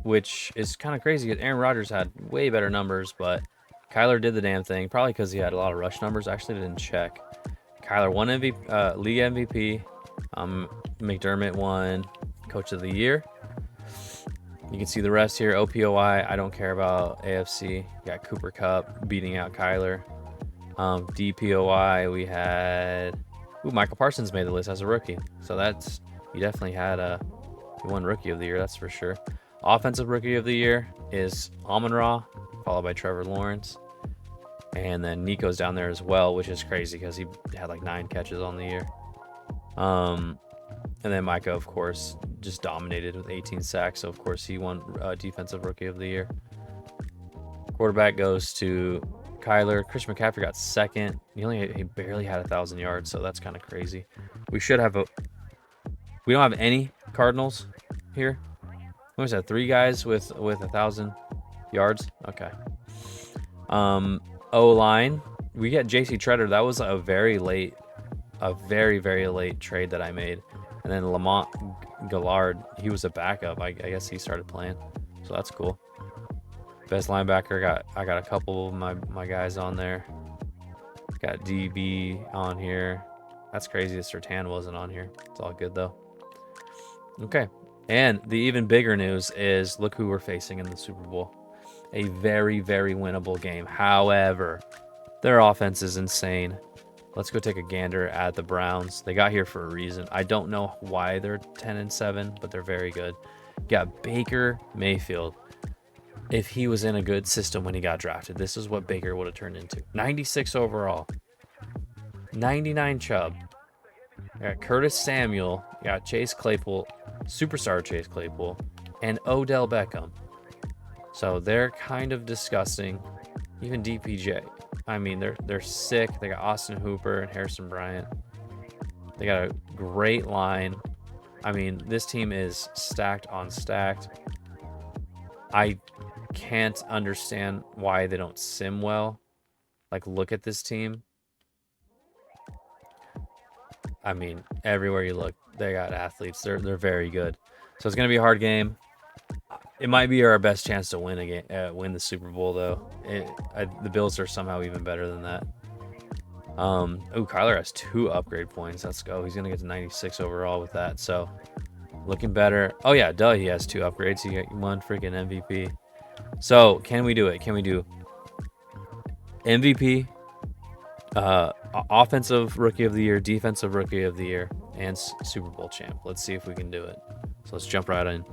which is kind of crazy because Aaron Rodgers had way better numbers, but Kyler did the damn thing, probably because he had a lot of rush numbers. I actually didn't check. Kyler won MVP, league MVP. McDermott won Coach of the Year. You can see the rest here. OPOI, I don't care about AFC. Got Cooper Kupp beating out Kyler. DPOI, we had... Ooh, Michael Parsons made the list as a rookie. So that's... He definitely had he won Rookie of the Year, that's for sure. Offensive Rookie of the Year is Amon-Ra, followed by Trevor Lawrence. And then Nico's down there as well, which is crazy because he had like 9 catches on the year. And then Micah, of course, just dominated with 18 sacks. So, of course, he won Defensive Rookie of the Year. Quarterback goes to Kyler. Christian McCaffrey got second. He barely had 1,000 yards, so that's kind of crazy. We should have we don't have any Cardinals here. We always had 3 guys with 1,000 yards. Okay. O-line, we get J.C. Treader. That was a very very late trade that I made. And then Lamont Gallard, he was a backup. I guess he started playing, so that's cool. Best linebacker, I got a couple of my guys on there. Got DB on here. That's crazy that Surtain wasn't on here. It's all good though. Okay, and the even bigger news is look who we're facing in the Super Bowl. A very, very winnable game. However, their offense is insane. Let's go take a gander at the Browns. They got here for a reason. I don't know why they're 10-7, but they're very good. Got Baker Mayfield. If he was in a good system when he got drafted, this is what Baker would have turned into. 96 overall. 99 Chubb. Got Curtis Samuel. Got Chase Claypool. Superstar Chase Claypool. And Odell Beckham. So they're kind of disgusting. Even DPJ. I mean, they're sick. They got Austin Hooper and Harrison Bryant. They got a great line. I mean, this team is stacked on stacked. I can't understand why they don't sim well. Like, look at this team. I mean, everywhere you look, they got athletes. They're very good. So it's going to be a hard game. It might be our best chance to win win the Super Bowl, though. The Bills are somehow even better than that. Kyler has 2 upgrade points. Let's go. He's going to get to 96 overall with that. So, looking better. Oh, yeah, duh, he has 2 upgrades. He got 1 freaking MVP. So, can we do it? Can we do MVP, Offensive Rookie of the Year, Defensive Rookie of the Year, and Super Bowl champ? Let's see if we can do it. So, let's jump right in.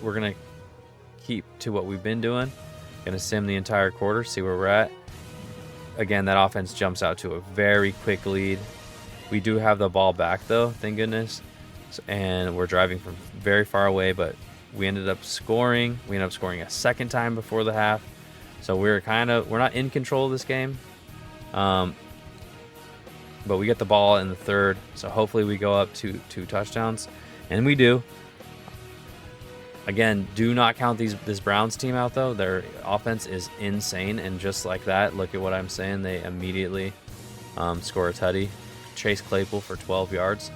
We're going to keep to what we've been doing. Going to sim the entire quarter, see where we're at. Again, that offense jumps out to a very quick lead. We do have the ball back, though, thank goodness. And we're driving from very far away, but we ended up scoring. We ended up scoring a second time before the half. So we're not in control of this game. But we get the ball in the third. So hopefully we go up to 2 touchdowns. And we do. Again, do not count this Browns team out, though. Their offense is insane, and just like that, look at what I'm saying. They immediately score a tutty. Chase Claypool for 12 yards.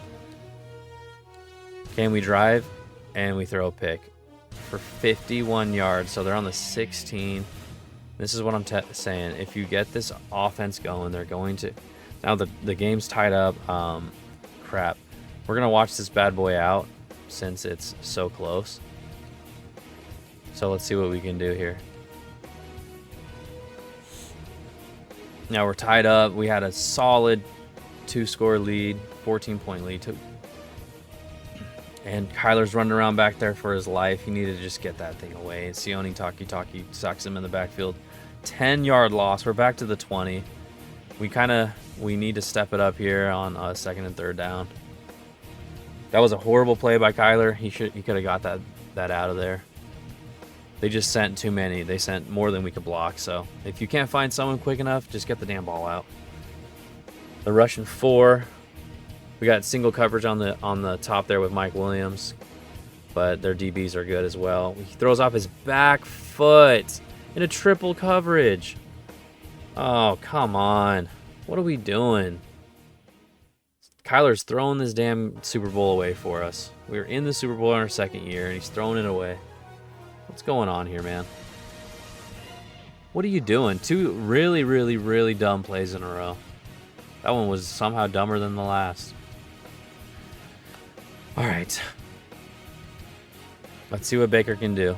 Can we drive? And we throw a pick for 51 yards. So they're on the 16. This is what I'm saying. If you get this offense going, they're going to... Now the game's tied up. Crap. We're going to watch this bad boy out since it's so close. So let's see what we can do here. Now we're tied up. We had a solid 2-score lead, 14-point lead. And Kyler's running around back there for his life. He needed to just get that thing away. And Sione Taki sacks him in the backfield. 10-yard loss. We're back to the 20. We need to step it up here on 2nd and 3rd down. That was a horrible play by Kyler. He could have got that out of there. They just sent too many. They sent more than we could block. So if you can't find someone quick enough, just get the damn ball out. The Russian 4. We got single coverage on the top there with Mike Williams, but their DBs are good as well. He throws off his back foot in a triple coverage. Oh, come on. What are we doing? Kyler's throwing this damn Super Bowl away for us. We were in the Super Bowl in our 2nd year, and he's throwing it away. What's going on here, man? What are you doing? 2 really, really, really dumb plays in a row. That one was somehow dumber than the last. All right. Let's see what Baker can do.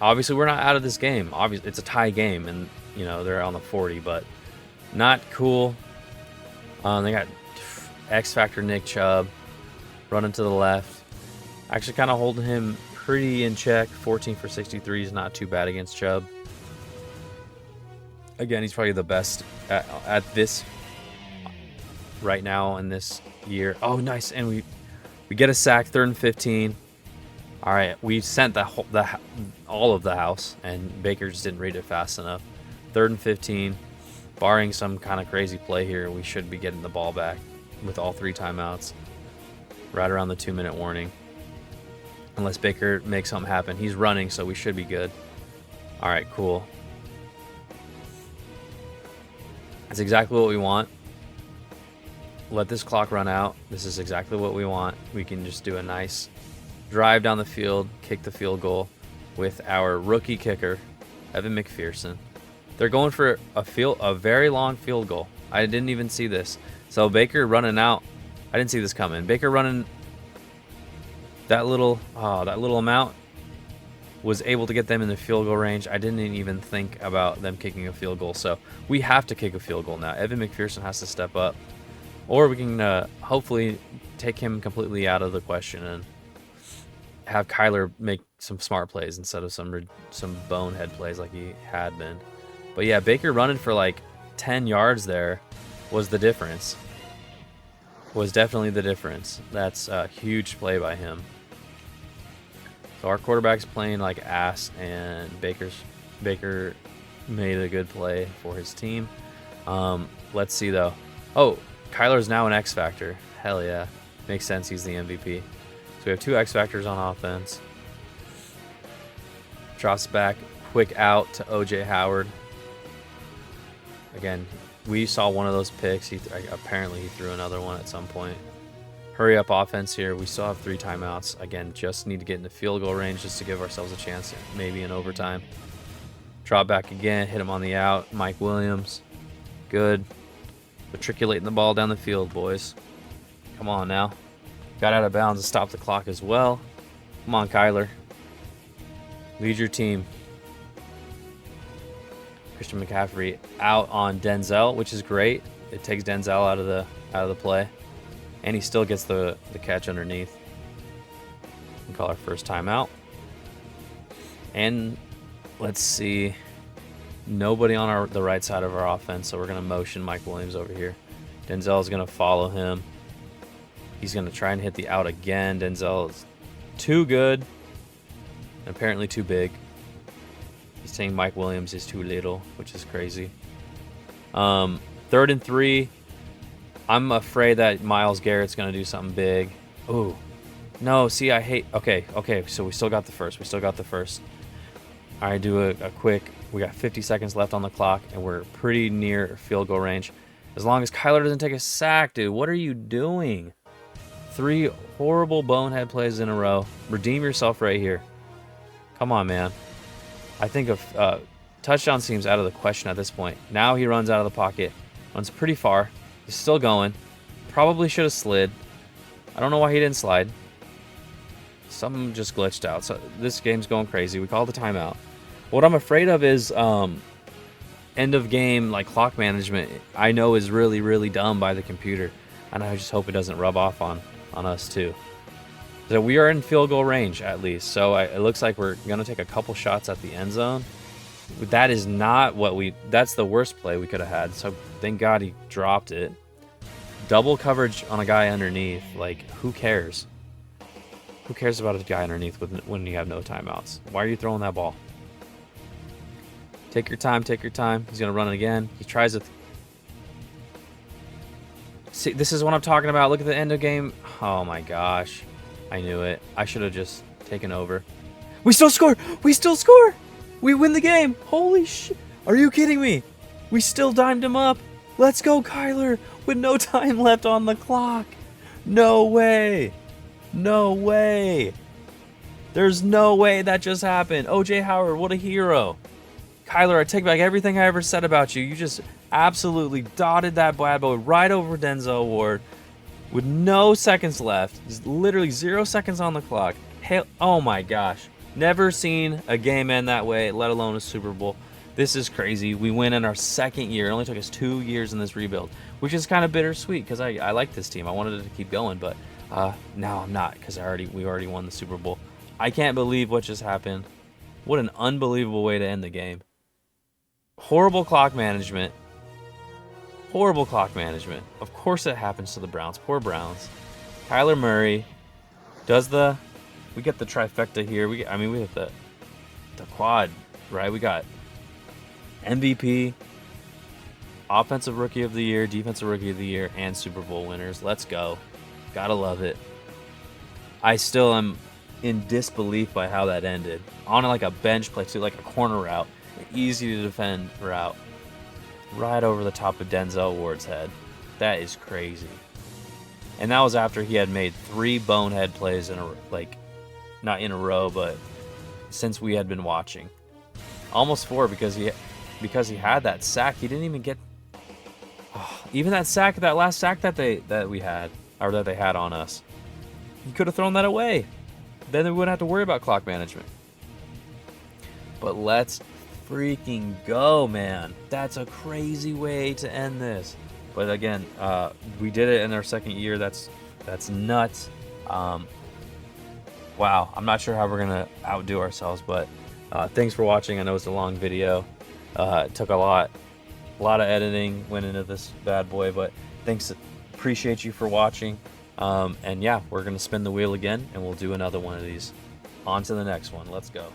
Obviously, we're not out of this game. Obviously, it's a tie game, and they're on the 40, but not cool. They got X Factor Nick Chubb running to the left. Actually, kind of holding him pretty in check. 14 for 63 is not too bad against Chubb. Again, he's probably the best at this right now in this year. Oh, nice. And we get a sack, 3rd and 15. All right, we sent all of the house, and Baker just didn't read it fast enough. 3rd and 15. Barring some kind of crazy play here, we should be getting the ball back with all 3 timeouts. Right around the 2-minute warning. Unless Baker makes something happen. He's running, so we should be good. All right, cool. That's exactly what we want. Let this clock run out. This is exactly what we want. We can just do a nice drive down the field, kick the field goal with our rookie kicker, Evan McPherson. They're going for a very long field goal. I didn't even see this. So Baker running out. I didn't see this coming. Baker running that little amount was able to get them in the field goal range. I didn't even think about them kicking a field goal. So we have to kick a field goal now. Evan McPherson has to step up. Or we can hopefully take him completely out of the question and have Kyler make some smart plays instead of some bonehead plays like he had been. But yeah, Baker running for like 10 yards there was the difference. Was definitely the difference. That's a huge play by him. So our quarterback's playing like ass, and Baker made a good play for his team. Let's see though. Oh, Kyler's now an X Factor. Hell yeah. Makes sense, he's the MVP. So we have 2 X Factors on offense. Drops back, quick out to OJ Howard. Again, we saw one of those picks. Apparently he threw another one at some point. Hurry up offense here. We still have 3 timeouts. Again, just need to get in the field goal range just to give ourselves a chance, maybe in overtime. Drop back again, hit him on the out. Mike Williams, good. Matriculating the ball down the field, boys. Come on now. Got out of bounds to stop the clock as well. Come on, Kyler. Lead your team. Christian McCaffrey out on Denzel, which is great. It takes Denzel out of the play. And he still gets the catch underneath. We call our first timeout. And let's see. Nobody on the right side of our offense, so we're going to motion Mike Williams over here. Denzel is going to follow him. He's going to try and hit the out again. Denzel is too good. And apparently too big. He's saying Mike Williams is too little, which is crazy. 3rd and 3. I'm afraid that Myles Garrett's going to do something big. Ooh. No, see, I hate... Okay, so we still got the first. All right, do a quick... We got 50 seconds left on the clock, and we're pretty near field goal range. As long as Kyler doesn't take a sack, dude. What are you doing? 3 horrible bonehead plays in a row. Redeem yourself right here. Come on, man. I think a touchdown seems out of the question at this point. Now he runs out of the pocket. Runs pretty far. He's still going. Probably should have slid. I don't know why he didn't slide. Something just glitched out. So this game's going crazy. We call the timeout. What I'm afraid of is end of game, like clock management, I know is really, really dumb by the computer. And I just hope it doesn't rub off on us too. So we are in field goal range at least. So it looks like we're going to take a couple shots at the end zone. That is not what that's the worst play we could have had. So thank God he dropped it. Double coverage on a guy underneath. Like, who cares? Who cares about a guy underneath when you have no timeouts? Why are you throwing that ball? Take your time, take your time. He's going to run it again. He tries it. See, this is what I'm talking about. Look at the end of game. Oh my gosh. I knew it. I should have just taken over. We still score! We still score! We win the game! Holy shit! Are you kidding me? We still dimed him up. Let's go, Kyler! With no time left on the clock. No way. No way. There's no way that just happened. OJ Howard, what a hero. Kyler, I take back everything I ever said about you. You just absolutely dotted that bad boy right over Denzel Ward with no seconds left. Just literally 0 seconds on the clock. Hell, oh my gosh. Never seen a game end that way, let alone a Super Bowl. This is crazy. We win in our second year. It only took us 2 years in this rebuild, which is kind of bittersweet because I like this team. I wanted it to keep going, but now I'm not because we already won the Super Bowl. I can't believe what just happened. What an unbelievable way to end the game. Horrible clock management. Horrible clock management. Of course it happens to the Browns. Poor Browns. Kyler Murray does we get the trifecta here. We have the quad, right? We got MVP, Offensive Rookie of the Year, Defensive Rookie of the Year, and Super Bowl winners. Let's go. Gotta love it. I still am in disbelief by how that ended. On like a bench play too, like a corner route. Easy to defend route. Right over the top of Denzel Ward's head. That is crazy. And that was after he had made 3 bonehead plays not in a row, but since we had been watching. Almost 4 because he had that sack. He didn't even get even that last sack that they had on us. He could have thrown that away. Then we wouldn't have to worry about clock management. But let's freaking go, man. That's a crazy way to end this. But again, we did it in our second year. That's nuts. Wow, I'm not sure how we're gonna outdo ourselves, but thanks for watching. I know it's a long video. It took a lot of editing went into this bad boy, but thanks. Appreciate you for watching. And yeah, we're gonna spin the wheel again, and we'll do another one of these. On to the next one. Let's go.